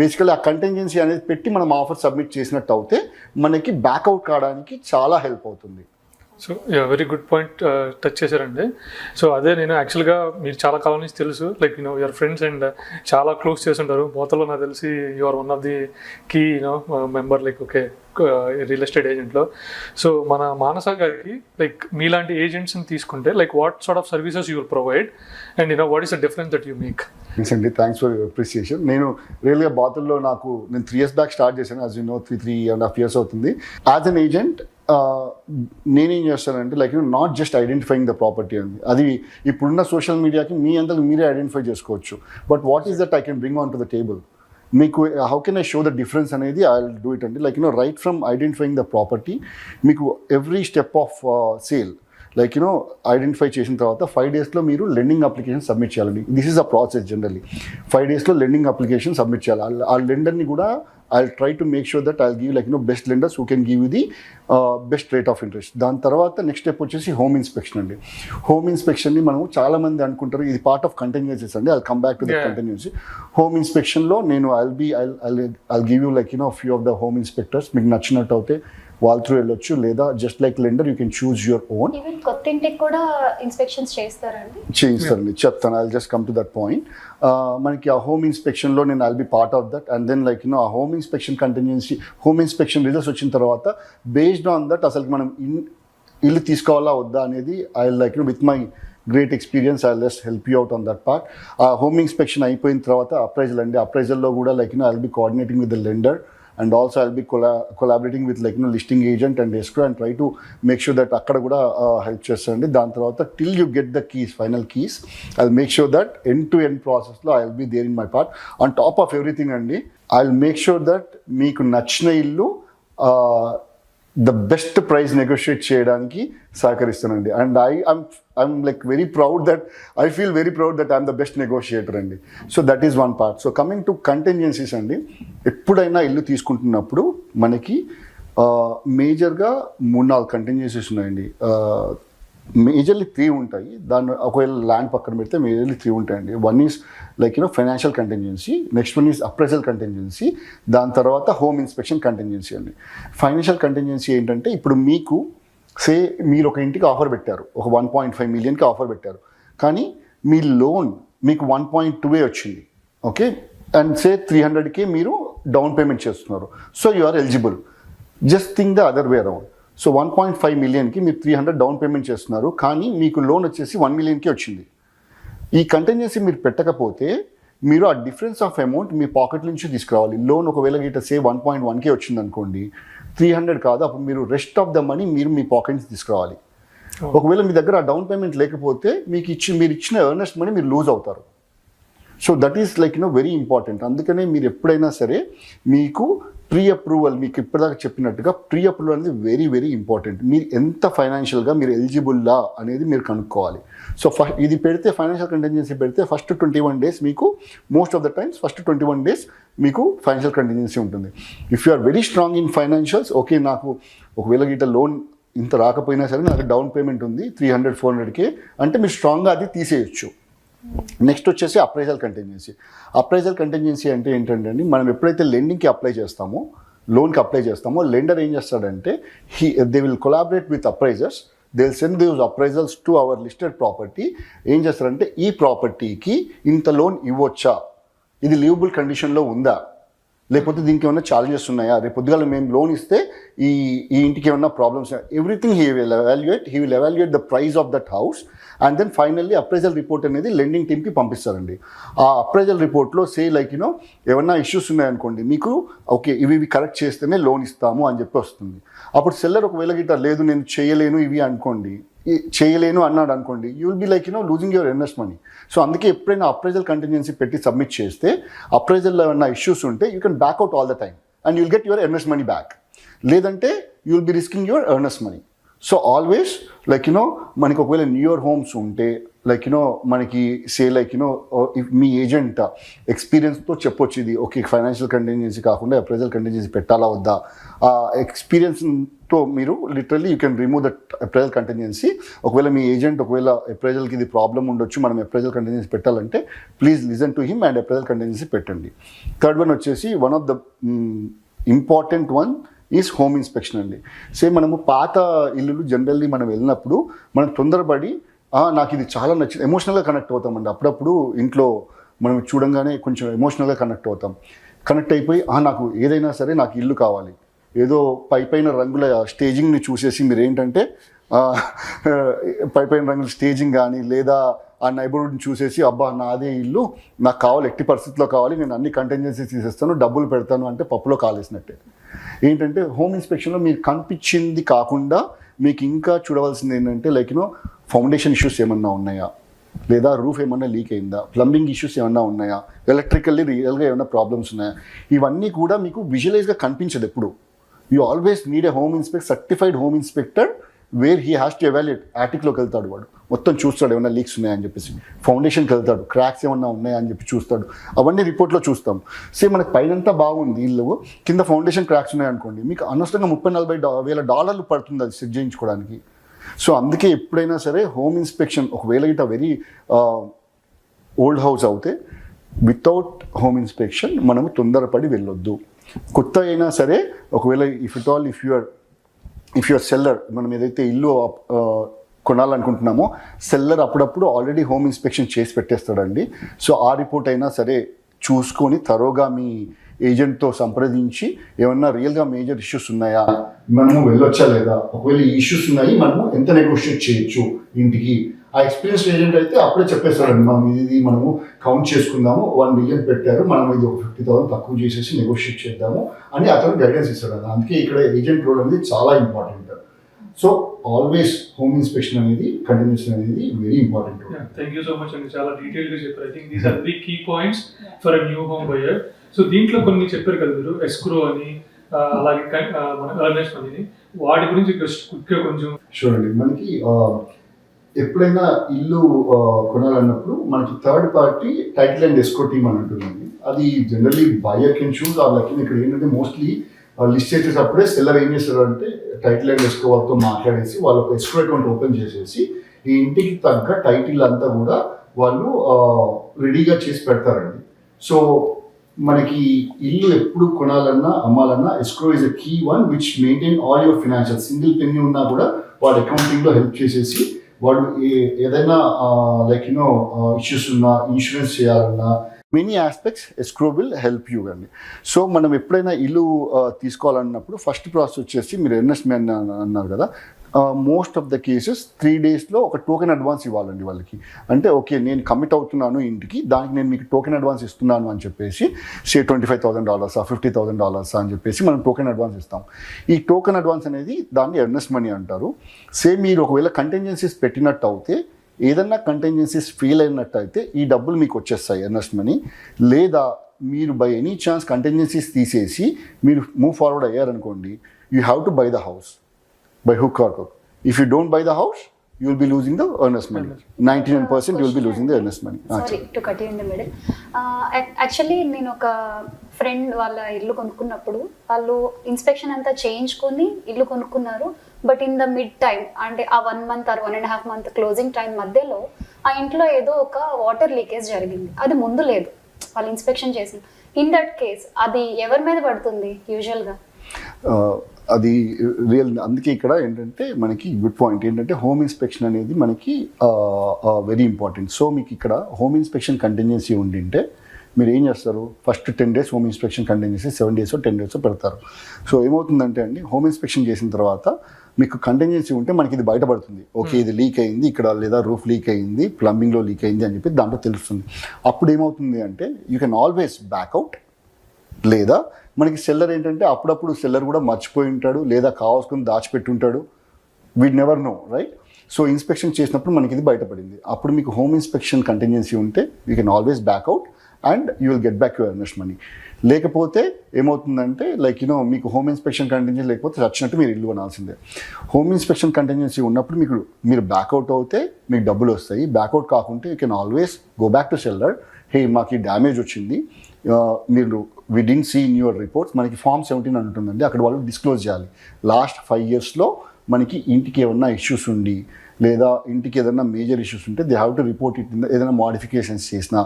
Basically ఆ కంటెంజెన్సీ అనేది పెట్టి మనం ఆఫర్ సబ్మిట్ చేసినట్టు అయితే మనకి బ్యాక్అవుట్ కావడానికి చాలా హెల్ప్ అవుతుంది. So very good point touch చేశారండి. సో అదే నేను యాక్చువల్గా మీరు చాలా కాలం నుంచి తెలుసు, లైక్ యువర్ ఫ్రెండ్స్ అండ్ చాలా క్లోజ్ చేస్తుంటారు. బోతలో నాకు తెలిసి you are one of the key member like okay real estate ఏజెంట్లో. సో మన మానస గారికి లైక్ మీలాంటి ఏజెంట్స్ని తీసుకుంటే like what sort of services you will provide and what is the difference that you make? అండి, థ్యాంక్స్ ఫర్ యువర్ అప్రిసియేషన్. నేను రియల్గా బాతుల్లో నేను 3 years బ్యాక్ స్టార్ట్ చేశాను. యాజ్ యూ నో 3.5 years అవుతుంది. యాజ్ అన్ ఏజెంట్ నేనేం చేస్తానంటే like not just identifying the property అండి, అది ఇప్పుడున్న సోషల్ మీడియాకి మీ అంతా మీరే ఐడెంటిఫై చేసుకోవచ్చు. But what is that I can bring on to the table, మీకు how can I show the difference అనేది ఐ విల్ డూ ఇట్ అండి. Like right from identifying the property, మీకు every step of sale like identify చేసిన తర్వాత 5 daysలో మీరు lending application submit చేయాలండి. This is a process. Generally 5 daysలో లెండింగ్ అప్లికేషన్ సబ్మిట్ చేయాలి. ఆ లెండర్ని కూడా I'll try to make sure that I'll give best lenders who can give you the best rate of interest. దాని తర్వాత నెక్స్ట్ స్టెప్ వచ్చేసి home inspection అండి. Home ఇన్స్పెక్షన్ని మనం చాలా మంది అనుకుంటారు ఇది పార్ట్ ఆఫ్ కంటిన్యూసెస్ అండి. I'll come back to the contingency. Home ఇన్స్పెక్షన్లో నేను I'll give you few of the home inspectors. మీకు నచ్చినట్టు అయితే వాళ్ళ త్రూ వెళ్ళొచ్చు, లేదా just like lender you can choose your own. Even కొత్త ఇంటికి కూడా ఇన్స్పెక్షన్స్ చేస్తారండి? చేయిస్తారండి, చెప్తాను. I'll just come to that point. మనకి ఆ హోమ్ ఇన్స్పెక్షన్లో నేను I'll be part of that. And then like ఆ home inspection contingency, home inspection results వచ్చిన తర్వాత బేస్డ్ ఆన్ దట్ అసలు మనం ఇల్లు తీసుకోవాలా వద్దా అనేది I with my great experience I just help you out on that part. ఆ హోమ్ ఇన్స్పెక్షన్ అయిపోయిన తర్వాత అప్రైజల్ అండి. అప్రైజల్లో కూడా I'll be coordinating with the lender. And also I'll be collaborating with listing agent and escrow and try to make sure that akkada kuda help chestandi. Dan tarvata till you get the keys, final keys, I'll make sure that end to end process lo I'll be there in my part. On top of everything andi, I'll make sure that meeku nachina illu the best price negotiate చేయడానికి సహకరిస్తానండి. And I'm like very proud that I feel very proud that I'm the best negotiator అండి. So that is one part. So coming to contingencies అండి, ఎప్పుడైనా ఇల్లు తీసుకుంటున్నప్పుడు మనకి మేజర్గా 3-4 contingencies ఉన్నాయండి. మేజర్లీ 3 ఉంటాయి. దాన్ని ఒకవేళ ల్యాండ్ పక్కన పెడితే మేజర్లీ 3 ఉంటాయండి. One is like financial contingency, next one is appraisal contingency, దాని తర్వాత హోమ్ ఇన్స్పెక్షన్ కంటింజెన్సీ అండి. ఫైనాన్షియల్ కంటింజెన్సీ ఏంటంటే ఇప్పుడు మీకు మీరు ఒక ఇంటికి ఆఫర్ పెట్టారు, ఒక 1.5 million ఆఫర్ పెట్టారు, కానీ మీ లోన్ మీకు 1.2 వచ్చింది, ఓకే, అండ్ 300K మీరు డౌన్ పేమెంట్ చేస్తున్నారు. So you are eligible. Just think the other way around. So 1.5 millionకి మీరు 300 డౌన్ పేమెంట్ చేస్తున్నారు, కానీ మీకు లోన్ వచ్చేసి 1 millionకి వచ్చింది. ఈ కంటిన్యూసీ మీరు పెట్టకపోతే మీరు ఆ difference of amount me pocket నుంచి తీసుకురావాలి. లోన్ ఒకవేళ గిట్ట 1.1K వచ్చింది అనుకోండి, 300 కాదు, అప్పుడు మీరు రెస్ట్ ఆఫ్ ద మనీ మీరు మీ పాకెట్ నుంచి తీసుకురావాలి. ఒకవేళ మీ దగ్గర ఆ డౌన్ పేమెంట్ లేకపోతే మీరు ఇచ్చిన ఎర్నెస్ట్ మనీ మీరు లూజ్ అవుతారు. So that is like very important. అందుకనే మీరు ఎప్పుడైనా సరే మీకు ప్రీ అప్రూవల్, మీకు ఇప్పటిదాకా చెప్పినట్టుగా ప్రీ అప్రూవల్ అనేది వెరీ వెరీ ఇంపార్టెంట్. మీరు ఎంత ఫైనాన్షియల్గా మీరు ఎలిజిబుల్లా అనేది మీరు కనుక్కోవాలి. సో ఇది పెడితే ఫైనాన్షియల్ కంటింజెన్సీ పెడితే ఫస్ట్ 21 days మీకు most of the times first 21 days మీకు ఫైనాన్షియల్ కంటింజెన్సీ ఉంటుంది. If you are very strong in financials, okay, నాకు ఒకవేళ గిట్ట లోన్ ఇంత రాకపోయినా సరే నాకు డౌన్ పేమెంట్ ఉంది 300-400K అంటే మీరు స్ట్రాంగ్గా అది తీసేయచ్చు. నెక్స్ట్ వచ్చేసి అప్రైజల్ కంటింజెన్సీ. అప్రైజల్ కంటింజెన్సీ అంటే ఏంటంటే అండి, మనం ఎప్పుడైతే లెండింగ్కి అప్లై చేస్తామో, లోన్కి అప్లై చేస్తామో, లెండర్ ఏం చేస్తాడంటే they will collaborate with appraisers, they will send those appraisals to our listed property. ఏం చేస్తారంటే ఈ ప్రాపర్టీకి ఇంత లోన్ ఇవ్వచ్చా, ఇది లీవబుల్ కండిషన్లో ఉందా, లేకపోతే దీనికి ఏమైనా ఛాలెంజెస్ ఉన్నాయా, రేపు పొద్దుగాల మేము లోన్ ఇస్తే ఈ ఇంటికి ఏమైనా problems, everything he will evaluate the price of that house and then finally appraisal report అనేది లెండింగ్ టీమ్కి పంపిస్తారండి. ఆ అప్రైజల్ రిపోర్ట్లో ఏమన్నా ఇష్యూస్ ఉన్నాయనుకోండి, మీకు ఓకే ఇవి కరెక్ట్ చేస్తేనే లోన్ ఇస్తాము అని చెప్పి వస్తుంది. అప్పుడు సెల్లర్ ఒకవేళ గిట్ట లేదు నేను చేయలేను ఇవి అనుకోండి, చేయలేను అన్నాడు అనుకోండి, you will be losing your earnest money. సో అందుకే ఎప్పుడైనా అప్రైజల్ కంటింజెన్సీ పెట్టి సబ్మిట్ చేస్తే అప్రైజల్లో ఏమన్నా ఇష్యూస్ ఉంటే you can back out all the time and you will get your earnest money back. లేదంటే you will be risking your earnest money. So always మనకి ఒకవేళ న్యూయర్ హోమ్స్ ఉంటే మనకి మీ ఏజెంట్ ఎక్స్పీరియన్స్తో చెప్పొచ్చు ఇది ఓకే ఫైనాన్షియల్ కంటింజెన్సీ కాకుండా అప్రైజల్ కంటింజెన్సీ పెట్టాలా వద్దా. ఆ ఎక్స్పీరియన్స్తో మీరు literally you can remove that appraisal contingency. ఒకవేళ మీ ఏజెంట్ ఒకవేళ అప్రైజల్కి ఇది ప్రాబ్లం ఉండొచ్చు, మనం అప్రైజల్ కంటింజెన్సీ పెట్టాలంటే please listen to him and appraisal contingency పెట్టండి. థర్డ్ వన్ వచ్చేసి one of the important one is home inspection అండి. మనము పాత ఇల్లులు జనరల్లీ మనం వెళ్ళినప్పుడు మనం తొందరపడి నాకు ఇది చాలా నచ్చింది, ఎమోషనల్గా కనెక్ట్ అవుతామండి. అప్పుడప్పుడు ఇంట్లో మనం చూడంగానే కొంచెం ఎమోషనల్గా కనెక్ట్ అవుతాం. కనెక్ట్ అయిపోయి నాకు ఏదైనా సరే నాకు ఇల్లు కావాలి, ఏదో పైన రంగుల స్టేజింగ్ని చూసేసి మీరు ఏంటంటే పైన రంగుల స్టేజింగ్ కానీ లేదా ఆ నైబర్హుడ్ని చూసేసి అబ్బా నాదే ఇల్లు నాకు కావాలి, ఎట్టి పరిస్థితిలో కావాలి, నేను అన్ని కంటింజెన్సీ తీసేస్తాను, డబ్బులు పెడతాను అంటే పప్పులో కాలేసినట్టే. ఏంటంటే హోమ్ ఇన్స్పెక్షన్లో మీకు కనిపించింది కాకుండా మీకు ఇంకా చూడవలసింది ఏంటంటే ఫౌండేషన్ ఇష్యూస్ ఏమన్నా ఉన్నాయా, లేదా రూఫ్ ఏమన్నా లీక్ అయిందా, ప్లంబింగ్ ఇష్యూస్ ఏమన్నా ఉన్నాయా, ఎలక్ట్రికల్లీ రియల్గా ఏమైనా ప్రాబ్లమ్స్ ఉన్నాయా, ఇవన్నీ కూడా మీకు విజువలైజ్గా కనిపించదు ఎప్పుడు. You always need a home certified home inspector where he has to evaluate. యాటిక్లోకి వెళ్తాడు, వాడు మొత్తం చూస్తాడు ఏమైనా లీక్స్ ఉన్నాయని చెప్పేసి, ఫౌండేషన్కి వెళ్తాడు క్రాక్స్ ఏమన్నా ఉన్నాయా అని చెప్పి చూస్తాడు, అవన్నీ రిపోర్ట్లో చూస్తాం. మనకి పైనంతా బాగుంది ఇల్లు, కింద ఫౌండేషన్ క్రాక్స్ ఉన్నాయనుకోండి, మీకు అనవసరంగా $30,000-40,000 పడుతుంది అది సెట్ చేయించుకోవడానికి. సో అందుకే ఎప్పుడైనా సరే హోమ్ ఇన్స్పెక్షన్ ఒకవేళ ఇట్లా వెరీ ఓల్డ్ హౌస్ అవుతే వితౌట్ హోమ్ ఇన్స్పెక్షన్ మనము తొందరపడి వెళ్ళొద్దు. కొత్త అయినా సరే ఒకవేళ ఇఫ్ యువర్ సెల్లర్, మనం ఏదైతే ఇల్లు కొనాలనుకుంటున్నామో సెల్లర్ అప్పుడప్పుడు ఆల్రెడీ హోమ్ ఇన్స్పెక్షన్ చేసి పెట్టేస్తాడండి. సో ఆ రిపోర్ట్ అయినా సరే చూసుకొని తరోగా మీ ఏజెంట్తో సంప్రదించి ఏమన్నా రియల్గా మేజర్ ఇష్యూస్ ఉన్నాయా, మనము వెళ్ళొచ్చా లేదా, ఒకవేళ ఈ ఇష్యూస్ ఉన్నాయి మనము ఎంత నెగోషియేట్ చేయొచ్చు ఇంటికి. ఆ ఎక్స్పీరియన్స్ ఏజెంట్ అయితే అప్పుడే చెప్పేస్తారండి, మనం ఇది మనము కౌంట్ చేసుకుందాము, 1 million పెట్టారు, మనం ఇది ఒక 50,000 తక్కువ చేసేసి నెగోషియేట్ చేద్దాము అని అతను గైడెన్స్ ఇస్తాడు. అందుకే ఇక్కడ ఏజెంట్ రోల్ అనేది చాలా important. So always home inspection అనేది కంటిన్యూషన్ అనేది very important. Thank you so much అండి, చాలా డీటెయిల్గా చెప్పారు. I think these are 3 key points for a new home buyer. So దీంట్లో కొన్ని చెప్పారు కదా మీరు, ఎస్క్రో అని అలాగే మన ఎర్నెస్ట్ మనీని, వాటి గురించి క్విక్గా కొంచెం చూడండి. మనకి ఎప్పుడైనా ఇల్లు కొనాలన్నప్పుడు మనకి third party title and escrow team అని ఉంటుందండి. అది generally buyer can choose or like ఇక్కడ ఏంటంటే మోస్ట్లీ లిస్ట్ చేసేటప్పుడే సెల్లర్ ఏం చేస్తారు అంటే టైటిల్ అండ్ ఎస్క్రో వాళ్ళతో మాట్లాడేసి వాళ్ళు ఒక ఎస్క్రో అకౌంట్ ఓపెన్ చేసేసి ఈ ఇంటికి తగ్గ టైటిల్ అంతా కూడా వాళ్ళు రెడీగా చేసి పెడతారండి. సో మనకి ఇల్లు ఎప్పుడు కొనాలన్నా అమ్మాలన్నా escrow is a key one which maintain all your financial. Single penny ఉన్నా కూడా వాడు అకౌంటింగ్లో హెల్ప్ చేసేసి వాడు ఏదైనా లైక్ యూనో ఇష్యూస్ ఉన్నా, ఇన్సూరెన్స్ చేయాలన్నా many aspects escrow will help you అండి. సో మనం ఎప్పుడైనా ఇల్లు తీసుకోవాలన్నప్పుడు ఫస్ట్ ప్రాసెస్ వచ్చేసి మీరు ఎన్ఎస్ఎంఐ అన్నారు కదా, మోస్ట్ ఆఫ్ ద కేసెస్ 3 daysలో ఒక టోకెన్ అడ్వాన్స్ ఇవ్వాలండి వాళ్ళకి. అంటే ఓకే నేను కమిట్ అవుతున్నాను ఇంటికి, దానికి నేను మీకు టోకెన్ అడ్వాన్స్ ఇస్తున్నాను అని చెప్పేసి $25,000 $50,000 అని చెప్పేసి మనం టోకెన్ అడ్వాన్స్ ఇస్తాం. ఈ టోకెన్ అడ్వాన్స్ అనేది దాన్ని ఎర్నెస్ట్ మనీ అంటారు. సేమ్ మీరు ఒకవేళ కంటింజెన్సీస్ పెట్టినట్టు అయితే, ఏదన్నా కంటింజెన్సీస్ ఫెయిల్ అయినట్టు అయితే ఈ డబ్బులు మీకు వచ్చేస్తాయి ఎర్నెస్ట్ మనీ. లేదా మీరు బై ఎనీ ఛాన్స్ కంటింజెన్సీస్ తీసేసి మీరు మూవ్ ఫార్వర్డ్ అయ్యారనుకోండి, you have to buy the house by hook or crook. If you don't buy the house, you will be losing the earnest money. 99% you will be losing the earnest money. Sorry to cut in the middle. Actually నేను ఒక friend వాళ్ళ ఇల్లు కొనుక్కున్నప్పుడు వాళ్ళు inspection అంతా చేయించుకొని ఇల్లు కొనుక్కున్నారు. But in the mid time, అంటే ఆ 1 month or 1.5 month closing time మధ్యలో ఆ ఇంట్లో ఏదో ఒక వాటర్ లీకేజ్ జరిగింది. అది ముందు లేదు, వాళ్ళు ఇన్స్పెక్షన్ చేసి. ఇన్ దట్ కేస్ అది ఎవరి మీద పడుతుంది యూజువల్గా? అది రియల్. అందుకే ఇక్కడ ఏంటంటే మనకి గుడ్ పాయింట్ ఏంటంటే హోమ్ ఇన్స్పెక్షన్ అనేది మనకి వెరీ ఇంపార్టెంట్. సో మీకు ఇక్కడ హోమ్ ఇన్స్పెక్షన్ కంటిన్యూన్సీ ఉండింటే మీరు ఏం చేస్తారు, first 10 days home inspection కంటిన్యూన్సీ 7 days 10 days పెడతారు. సో ఏమవుతుందంటే అండి, హోమ్ ఇన్స్పెక్షన్ చేసిన తర్వాత మీకు కంటిన్యూన్సీ ఉంటే మనకి ఇది బయటపడుతుంది. ఓకే ఇది లీక్ అయింది ఇక్కడ, లేదా రూఫ్ లీక్ అయింది, ప్లంబింగ్లో లీక్ అయింది అని చెప్పి దాంట్లో తెలుస్తుంది. అప్పుడు ఏమవుతుంది అంటే యూ కెన్ ఆల్వేస్ బ్యాక్అవుట్. లేదా మనకి సెల్లర్ ఏంటంటే అప్పుడప్పుడు సెల్లర్ కూడా మర్చిపోయి ఉంటాడు, లేదా కావాల్సుకుని దాచిపెట్టి ఉంటాడు. We'd never know, right? So inspection చేసినప్పుడు మనకి ఇది బయటపడింది. అప్పుడు మీకు హోమ్ ఇన్స్పెక్షన్ కంటిన్యూన్సీ ఉంటే you can always back out and you will get back your earnest money. లేకపోతే ఏమవుతుందంటే లైక్ యూనో మీకు హోమ్ ఇన్స్పెక్షన్ కంటిన్యూన్సీ లేకపోతే వచ్చినట్టు మీరు ఇల్లు కొనాల్సిందే. హోమ్ ఇన్స్పెక్షన్ కంటిన్యూన్సీ ఉన్నప్పుడు మీరు బ్యాక్అవుట్ అవుతే మీకు డబ్బులు వస్తాయి. బ్యాక్అవుట్ కాకుంటే you can always go back to seller, hey మాకు డ్యామేజ్ వచ్చింది, మీరు we didn't see in your reports. మనకి Form 17 అని ఉంటుందండి, అక్కడ వాళ్ళు డిస్క్లోజ్ చేయాలి లాస్ట్ 5 yearsలో మనకి ఇంటికి ఏమన్నా ఇష్యూస్ ఉండి, లేదా ఇంటికి ఏదైనా మేజర్ ఇష్యూస్ ఉంటే they have to report it. ఏదైనా మోడిఫికేషన్స్ చేసినా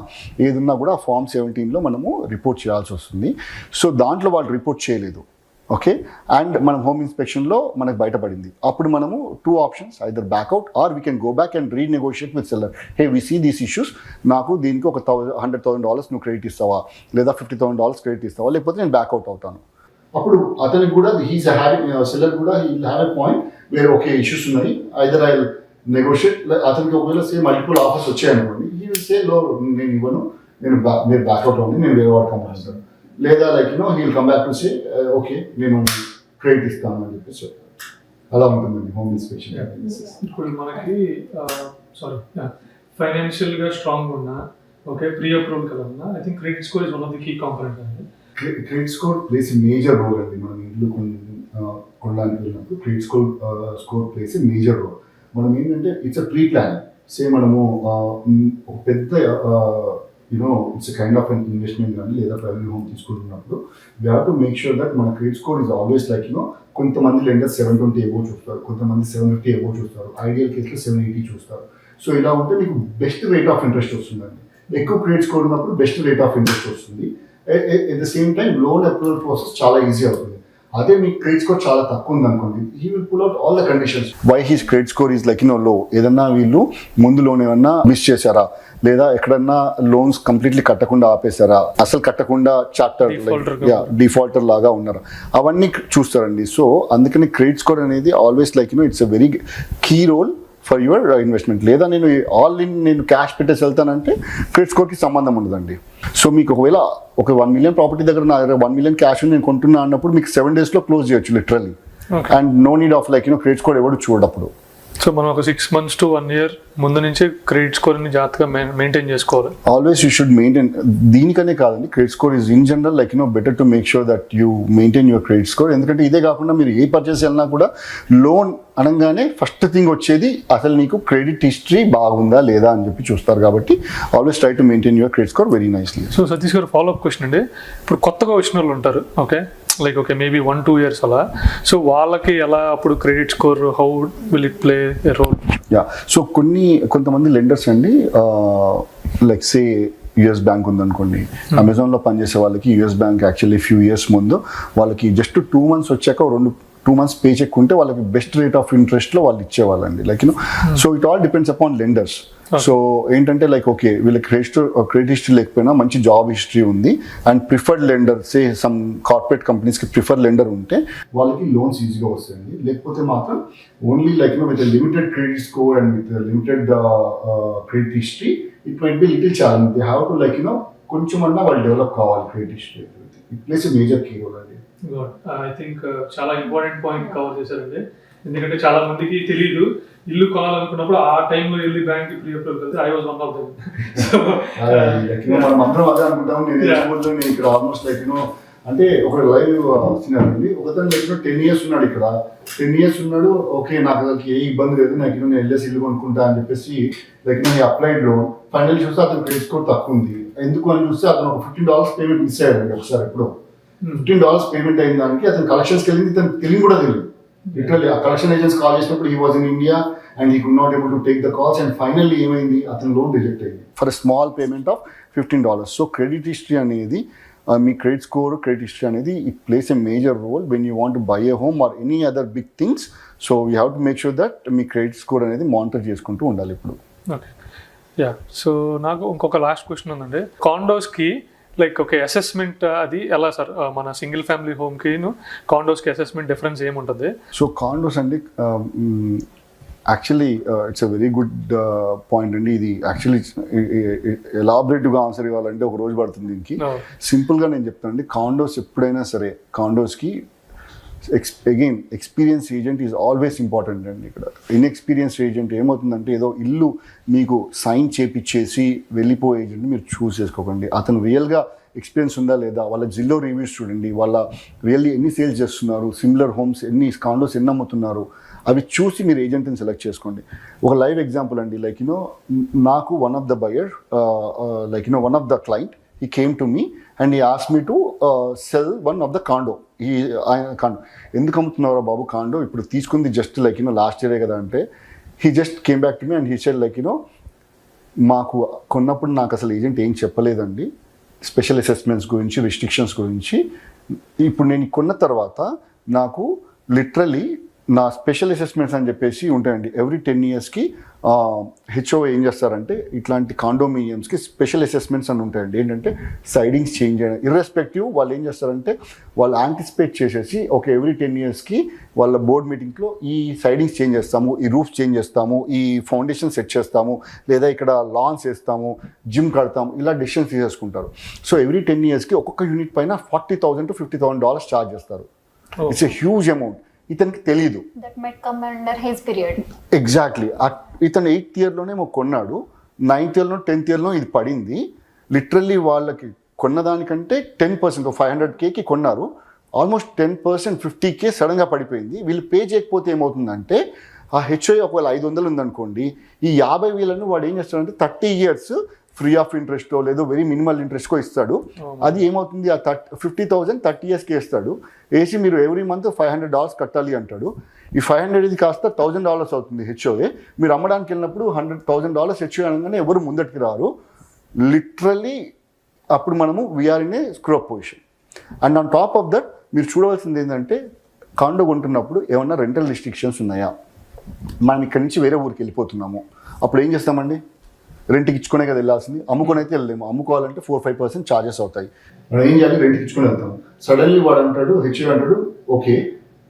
ఏదన్నా కూడా Form 17లో మనము రిపోర్ట్ చేయాల్సి వస్తుంది. సో దాంట్లో వాళ్ళు రిపోర్ట్ చేయలేదు, ఓకే, అండ్ మనం హోమ్ ఇన్స్పెక్షన్లో మనకు బయటపడింది. అప్పుడు మనము 2 options, either back out or we can go back and renegotiate with seller. Hey we see these issues, నాకు దీనికి ఒక $100,000 నువ్వు క్రెడిట్ ఇస్తావా, లేదా $50,000 క్రెడిట్ ఇస్తావా, లేకపోతే నేను బ్యాక్అవుట్ అవుతాను. అప్పుడు అతనికి కూడా హీస్ హ్యావింగ్ సెల్లర్ కూడా he will have a point వేరే ఓకే ఇష్యూస్ ఉన్నాయి, ఐదర్ ఐ విల్ నెగోషియేట్. అతనికి ఒకవేళ సేమ్ మల్టిపుల్ ఆఫర్స్ వచ్చాయనుకోండి, హీ విల్ సే లో నేను ఇవ్వను, మీరు బ్యాక్అవుట్ అవ్వండి, నేను వేరే వాడు కంపెనీ. లేదా like you know he will come back to say okay నేను క్రెడిట్ ఇస్తాను అని చెప్పేసి అలా ఉంటుందండి హోమ్ ఇన్స్పెక్షన్. ఇప్పుడు మనకి ఫైనాన్షియల్గా స్ట్రాంగ్ ఉన్నా, ఓకే, ప్రీ అప్రూవల్ కదా ఉన్నా, I think credit score is one of the key component అండి. Credit score plays major role అండి. మనం ఇల్లు కొనడానికి వెళ్ళినప్పుడు credit score plays major role. మనం ఏంటంటే ఇట్స్ అ ప్రీ ప్లాన్. మనము ఒక పెద్ద you know it's kind of an investment కానీ లేదా ప్రైవేట్ హోమ్ తీసుకుంటున్నప్పుడు we have to make sure that మన credit score is always like you know, కొంతమంది లెండర్ 720 అబోవ్ చూస్తారు, కొంతమంది 750 అబోవ్ చూస్తారు, ఐడియల్ కేసులో 780 చూస్తారు. సో ఇలా ఉంటే మీకు బెస్ట్ రేట్ ఆఫ్ ఇంట్రెస్ట్ వస్తుందండి. ఎక్కువ క్రెడిట్ స్కోర్ ఉన్నప్పుడు బెస్ట్ రేట్ ఆఫ్ ఇంట్రెస్ట్ వస్తుంది. At the same time loan approval process చాలా ఈజీ అవుతుంది. అదే మీ క్రెడిట్ స్కోర్ చాలా తక్కువ ఉంది అనుకోండి, he will pull out all the conditions why his credit score is like low. ఏదన్నా వీళ్ళు ముందు లోన్ ఏమన్నా మిస్ చేశారా, లేదా ఎక్కడన్నా లోన్స్ కంప్లీట్లీ కట్టకుండా ఆపేశారా, అసలు కట్టకుండా చార్టర్ డిఫాల్టర్ లాగా ఉన్నారా, అవన్నీ చూస్తారండి. సో అందుకని క్రెడిట్ స్కోర్ అనేది always like it's a very key role for your investment. లేదా నేను క్యాష్ పెట్టేసి వెళ్తానంటే క్రెడిట్ స్కోర్కి సంబంధం ఉండదండి. సో మీకు ఒకవేళ ఒక 1 million ప్రాపర్టీ దగ్గర నా దగ్గర 1 million క్యాష్ నేను కొంటున్నా అన్నప్పుడు మీకు 7 daysలో క్లోజ్ చేయొచ్చు literally. And no need of like credit score ఎవరు చూడప్పుడు. సో మనం ఒక 6 months to 1 year ముందు నుంచే క్రెడిట్ స్కోర్ని జాగ్రత్తగా మెయింటైన్ చేసుకోవాలి. Always you should maintain. దీనికనే కాదండి, credit score is in general like better to make sure that you maintain your credit score. ఎందుకంటే ఇదే కాకుండా మీరు ఏ పర్చేస్ వెళ్ళినా కూడా లోన్ అనగానే ఫస్ట్ థింగ్ వచ్చేది అసలు నీకు క్రెడిట్ హిస్టరీ బాగుందా లేదా అని చెప్పి చూస్తారు. కాబట్టి always try to maintain your credit score very nicely. So Satish garu, follow up question అండి, ఇప్పుడు కొత్తగా వచ్చిన వాళ్ళు ఉంటారు, okay, like okay maybe 1-2 years అలా, సో వాళ్ళకి ఎలా అప్పుడు credit score how will it play a role? Ya, so కొంతమంది లెండర్స్ అండి, లైక్ సే యుఎస్ బ్యాంక్ ఉందనుకోండి, అమెజాన్లో పనిచేసే వాళ్ళకి US bank actually few years ముందు వాళ్ళకి జస్ట్ 2 months వచ్చాక 2 months పే చెక్ ఉంటే వాళ్ళకి బెస్ట్ రేట్ ఆఫ్ ఇంట్రెస్ట్లో వాళ్ళు ఇచ్చేవాళ్ళండి, like so it all depends upon lenders. So ఏంటంటే లైక్ ఓకే వీళ్ళకి క్రెడిట్ హిస్టరీ లేకపోయినా మంచి జాబ్ హిస్టరీ ఉంది and preferred lender, say some corporate కంపెనీస్కి ప్రిఫర్ లెండర్ ఉంటే వాళ్ళకి లోన్స్ ఈజీగా వస్తాయండి. లేకపోతే మాత్రం only like with limited credit score and with limited credit history it might be little challenge. They have to like కొంచెం అన్నా వాళ్ళు డెవలప్ కావాలి credit history. It place a major key role అండి. ఐ థింక్ చాలా important point cover చేశారండి. ఎందుకంటే చాలా మందికి తెలియదు, ఇల్లు కొనాలనుకున్నప్పుడు ఆ టైంలో వెళ్ళి బ్యాంక్ వెళ్తే I was one of them. మనం అందరం అదే అనుకుంటాం. నేను ఇక్కడ ఆల్మోస్ట్ లైక్ అంటే ఒక లైవ్ వచ్చినారండి, ఒకతను లైక్ 10 years ఉన్నాడు ఇక్కడ, 10 years ఉన్నాడు. ఓకే నాకు అసలు ఏ ఇబ్బంది లేదు, నాకు నేను వెళ్ళేసి ఇల్లు కొనుక్కుంటా అని చెప్పేసి లైక్ నేను అప్లైడ్ లోన్ ఫైనల్ చూస్తే అతను క్రెడిట్ స్కోర్ తక్కువ ఉంది. ఎందుకు అని చూస్తే అతను ఒక $15 పేమెంట్ మిస్ అయ్యాడండి ఒకసారి. ఎప్పుడు $15 పేమెంట్ అయిన దానికి అతను కలెక్షన్స్కి వెళ్ళింది, ఇతను తెలియదు కూడా తెలియదు. లిటరల్లీ ఆ కలెక్షన్ ఏజెంట్స్ కాల్ చేసినప్పుడు he was in India and he could not able to take the calls and finally ఏమైంది, అతను లోన్ రిజెక్ట్ అయింది for small payment of $15. So credit history అనేది మీ క్రెడిట్ స్కోర్, క్రెడిట్ హిస్టరీ అనేది it place a major role when you want to buy a home or any other big things. So you have to make sure that మీ credit score అనేది monitor చేసుకుంటూ ఉండాలి ఇప్పుడు. Okay, yeah. So నాకు ఇంకొక last question ఉందండి. కాండోస్కి like okay assessment అది ఎలా సార్? మన సింగిల్ ఫ్యామిలీ హోమ్కి కాండోస్కి అసెస్మెంట్ డిఫరెన్స్ ఏముంటుంది? సో కాండోస్ అండి actually it's a very good point అండి. ఇది యాక్చువల్లీ ఎలాబరేటివ్గా ఆన్సర్ ఇవ్వాలంటే ఒక రోజు పడుతుంది దీనికి. సింపుల్గా నేను చెప్తాను అండి, కాండోస్ ఎప్పుడైనా సరే కాండోస్కి again experience agent is always important అండి. ఇక్కడ ఇన్ఎక్స్పీరియన్స్ ఏజెంట్ ఏమవుతుందంటే ఏదో ఇల్లు మీకు సైన్ చేపిచ్చేసి వెళ్ళిపోయే ఏజెంట్ మీరు చూస్ చేసుకోకండి. అతను రియల్గా ఎక్స్పీరియన్స్ ఉందా లేదా, వాళ్ళ జిల్లో రివ్యూస్ చూడండి, వాళ్ళ రియల్లీ ఎన్ని సేల్స్ చేస్తున్నారు, సిమిలర్ హోమ్స్ కాండోస్ ఎన్ని అమ్ముతున్నారు, అవి చూసి మీరు ఏజెంట్ని సెలెక్ట్ చేసుకోండి. ఒక లైవ్ ఎగ్జాంపుల్ అండి, లైక్ నాకు one of the buyer like one of the client he came to me and he asked me to sell one of the condo. Condor ఎందుకు అమ్ముతున్నారా బాబు కాండో, ఇప్పుడు తీసుకుంది జస్ట్ లైక్ లాస్ట్ ఇయరే కదా అంటే, he just came back to me and he said like మాకు కొన్నప్పుడు నాకు అసలు ఏజెంట్ ఏం చెప్పలేదండి స్పెషల్ అసెస్మెంట్స్ గురించి, రిస్ట్రిక్షన్స్ గురించి. ఇప్పుడు నేను కొన్న తర్వాత నాకు లిటరలీ నా స్పెషల్ అసెస్మెంట్స్ అని చెప్పేసి ఉంటాయండి. ఎవ్రీ 10 yearsకి హెచ్ఓ ఏం చేస్తారంటే ఇట్లాంటి కాండోమినియంస్కి స్పెషల్ అసెస్మెంట్స్ అని ఉంటాయండి. ఏంటంటే సైడింగ్స్ చేంజ్ చేయడం ఇర్రెస్పెక్టివ్, వాళ్ళు ఏం చేస్తారంటే వాళ్ళు యాంటిసిపేట్ చేసేసి ఓకే ఎవ్రీ 10 yearsకి వాళ్ళ బోర్డ్ మీటింగ్లో ఈ సైడింగ్స్ చేంజ్ చేస్తాము, ఈ రూఫ్ చేంజ్ చేస్తాము, ఈ ఫౌండేషన్ సెట్ చేస్తాము, లేదా ఇక్కడ లాన్స్ వేస్తాము, జిమ్ కడతాము, ఇలా డెసిషన్స్ తీసేసుకుంటారు. సో ఎవ్రీ 10 yearsకి ఒక్కొక్క యూనిట్ పైన $40,000 to $50,000 ఛార్జ్ చేస్తారు. It's a huge amount. ఇతనికి తెలీదు. ఎగ్జాక్ట్లీ. ఇతను 8th yearలోనే కొన్నాడు, 9th yearలో 10th yearలో ఇది పడింది. లిటరల్లీ వాళ్ళకి కొన్నదానికంటే 10% 500Kకి కొన్నారు, ఆల్మోస్ట్ 10% 50K సడన్గా పడిపోయింది. వీళ్ళు పే చేయకపోతే ఏమవుతుందంటే ఆ హెచ్ఐ ఒకవేళ 500 ఉందనుకోండి, ఈ 50,000 వాడు ఏం చేస్తాడంటే 30 years ఫ్రీ ఆఫ్ ఇంట్రెస్టో లేదో వెరీ మినిమల్ ఇంట్రెస్ట్కో ఇస్తాడు. అది ఏమవుతుంది, ఆ 50,000 30 yearsకి వేస్తాడు. వేసి మీరు ఎవ్రీ మంత్ $500 కట్టాలి అంటాడు. ఈ 500 ఇది కాస్త $1,000 అవుతుంది హెచ్ఓఏ. మీరు అమ్మడానికి వెళ్ళినప్పుడు $100,000 హెచ్ఓ అనగానే ఎవరు ముందటికి రారు. లిటరల్లీ అప్పుడు మనము we're in a screw up position. And on top of that మీరు చూడవలసింది ఏంటంటే కాండో కొంటున్నప్పుడు ఏమన్నా రెంటల్ రిస్ట్రిక్షన్స్ ఉన్నాయా. మనం ఇక్కడి నుంచి వేరే ఊరికి వెళ్ళిపోతున్నాము, అప్పుడు ఏం చేస్తామండి, రెంట్కి ఇచ్చుకునే కదా వెళ్ళాల్సింది, అమ్ముకొని అయితే వెళ్ళలేము. అమ్ముకోవాలంటే 4-5% ఛార్జెస్ అవుతాయి. మనం ఏం చేయాలి, రెంట్కి ఇచ్చుకొని వెళ్తాం. సడన్లీ వాడు అంటాడు, హెచ్ఓ అంటాడు, okay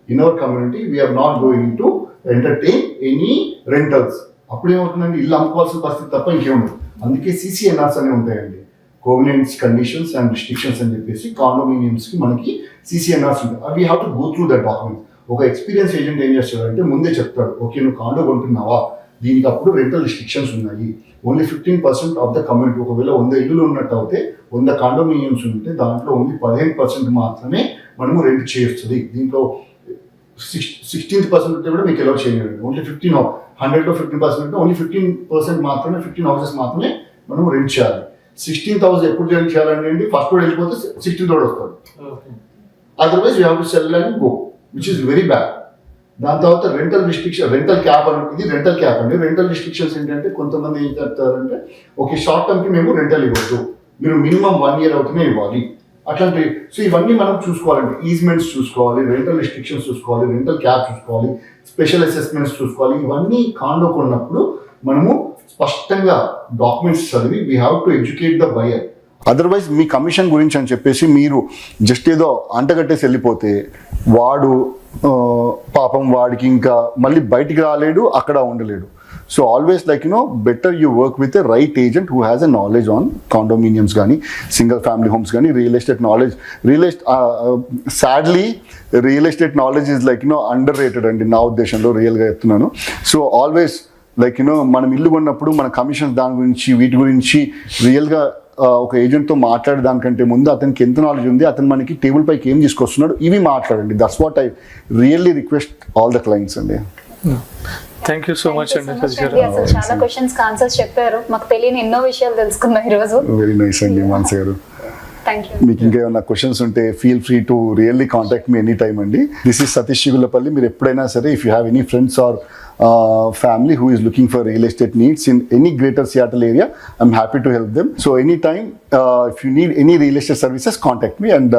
in our community we are not going to entertain any rentals. అప్పుడు ఏమవుతుందండి, ఇల్లు అమ్ముకోవాల్సిన పరిస్థితి తప్ప ఇంకేముండదు. అందుకే CCNRs అనేవి ఉంటాయండి, కోవెనెంట్స్ కండిషన్స్ అండ్ రిస్ట్రిక్షన్స్ అని చెప్పేసి కాండోమినియంస్కి మనకి CCNRs ఉంటాయి. We have to go through that document. ఒక ఎక్స్పీరియన్స్ ఏజెంట్ ఏం చేస్తాడంటే ముందే చెప్తాడు, ఓకే నువ్వు కాండో కొంటున్నావా, దీనికి అప్పుడు రెంటల్ రిస్ట్రిక్షన్స్ ఉన్నాయి. ఓన్లీ 15% ఆఫ్ ద కమ్యూనిటీ, ఒకవేళ 100 ఇల్లులు ఉన్నట్టు అయితే 100 కాండోమినియమ్స్ ఉంటే దాంట్లో ఓన్లీ 15% మాత్రమే మనము రెంట్ చేయొస్తుంది. దీంట్లో 16% ఉంటే కూడా మీకు ఎలా చేయండి. ఓన్లీ 100లో 15% ఉంటే ఓన్లీ 15% మాత్రమే, 15 houses మాత్రమే మనం రెంట్ చేయాలి. 16,000 ఎప్పుడు రెంట్ చేయాలండి, ఫస్ట్ రోడ్ వెళ్ళిపోతే 16th రోడ్ వస్తాడు. Otherwise you have to cell and go, which is very bad. దాని తర్వాత రెంటల్ క్యాప్ అని, ఇది రెంటల్ క్యాప్ అండి. రెంటల్ రిస్ట్రిక్షన్స్ ఏంటంటే కొంతమంది ఏం చెప్తారంటే ఓకే షార్ట్ టర్మ్ కి మేము రెంటల్ ఇవ్వద్దు, మీరు మినిమం 1 year అవుతూనే ఇవ్వాలి అట్లాంటి. సో ఇవన్నీ మనం చూసుకోవాలండి. ఈజ్మెంట్స్ చూసుకోవాలి, రెంటల్ రిస్ట్రిక్షన్స్ చూసుకోవాలి, రెంటల్ క్యాప్ చూసుకోవాలి, స్పెషల్ అసెస్మెంట్స్ చూసుకోవాలి. ఇవన్నీ కాండో కొన్నప్పుడు మనము స్పష్టంగా డాక్యుమెంట్స్ చదివి we have to educate the buyer. Otherwise me commission గురించి అని చెప్పేసి మీరు జస్ట్ ఏదో అంటగట్టేసి వెళ్ళిపోతే వాడు పాపం వాడికి ఇంకా మళ్ళీ బయటికి రాలేడు, అక్కడ ఉండలేడు. So always better you work with a right agent who has a knowledge on condominiums కానీ సింగిల్ ఫ్యామిలీ హోమ్స్ కానీ real estate knowledge. Sadly real estate knowledge is under rated అండి నా ఉద్దేశంలో, రియల్గా చెప్తున్నాను. సో ఆల్వేస్ మనం ఇల్లు కొన్నప్పుడు మన కమిషన్స్ దాని గురించి వీటి గురించి రియల్గా ఒక ఏజెంట్తో మాట్లాడే దానికంటే ముందు అతనికి ఎంత నాలెడ్జ్ ఉంది, అతను మనకి టేబుల్ పైకి ఏం తీసుకొస్తున్నాడు, ఇవి మాట్లాడండి. That's what I really request all the clients అండి. థ్యాంక్ యూ సో మచ్ అండి సతీష్ గారు. అసలు చాలా క్వశ్చన్స్ ఆన్సర్స్ చెప్పారు, మాకు తెలియని ఎన్నో విషయాలు తెలుసుకున్నాం ఈరోజు. వెరీ నైస్ అండి మానస గారు. Thank you. మీకు ఇంకా ఏమైనా క్వశ్చన్స్ ఉంటే feel free to really contact me any time అండి. This is Satish Chigulapalli. మీరు ఎప్పుడైనా సరే if you have any friends or family who is looking for real estate needs in any greater Seattle area, I'm happy to help them. So anytime if you need any real estate services, contact me and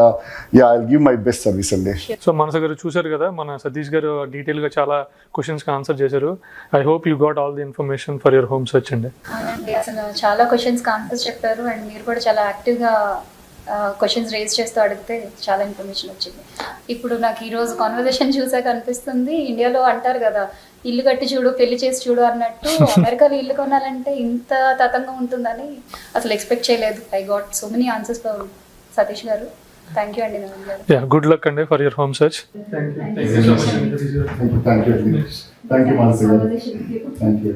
I'll give my best service అండి. So మనస గారు చూశారు కదా, మన సతీష్ గారు డీటెయిల్గా చాలా క్వశ్చన్స్కి ఆన్సర్ చేశారు. I hope you got all the information for your home search అండి. అవునండి, అసలు చాలా క్వశ్చన్స్కి ఆన్సర్స్ చెప్పారు అండ్ మీరు కూడా చాలా యాక్టివ్గా క్వశ్చన్స్ రేజ్ చేస్తూ అడిగితే చాలా ఇన్ఫర్మేషన్ వచ్చింది. ఇప్పుడు నాకు ఈరోజు కాన్వర్జేషన్ చూసాక అనిపిస్తుంది, ఇండియాలో అంటారు కదా ఇల్లు కట్టి చూడు పెళ్లి చేసి చూడు అన్నట్టు, అమెరికాలో ఇల్లు కొనాలంటే ఇంత తతంగం ఉంటుందని అసలు ఎక్స్పెక్ట్ చేయలేదు. I got so many answers for Satish గారు. థ్యాంక్ యూ అండి నవీన్ గారు. యా, గుడ్ లక్ అండి for your home search. Thank you, Manasa గారు. Thank you.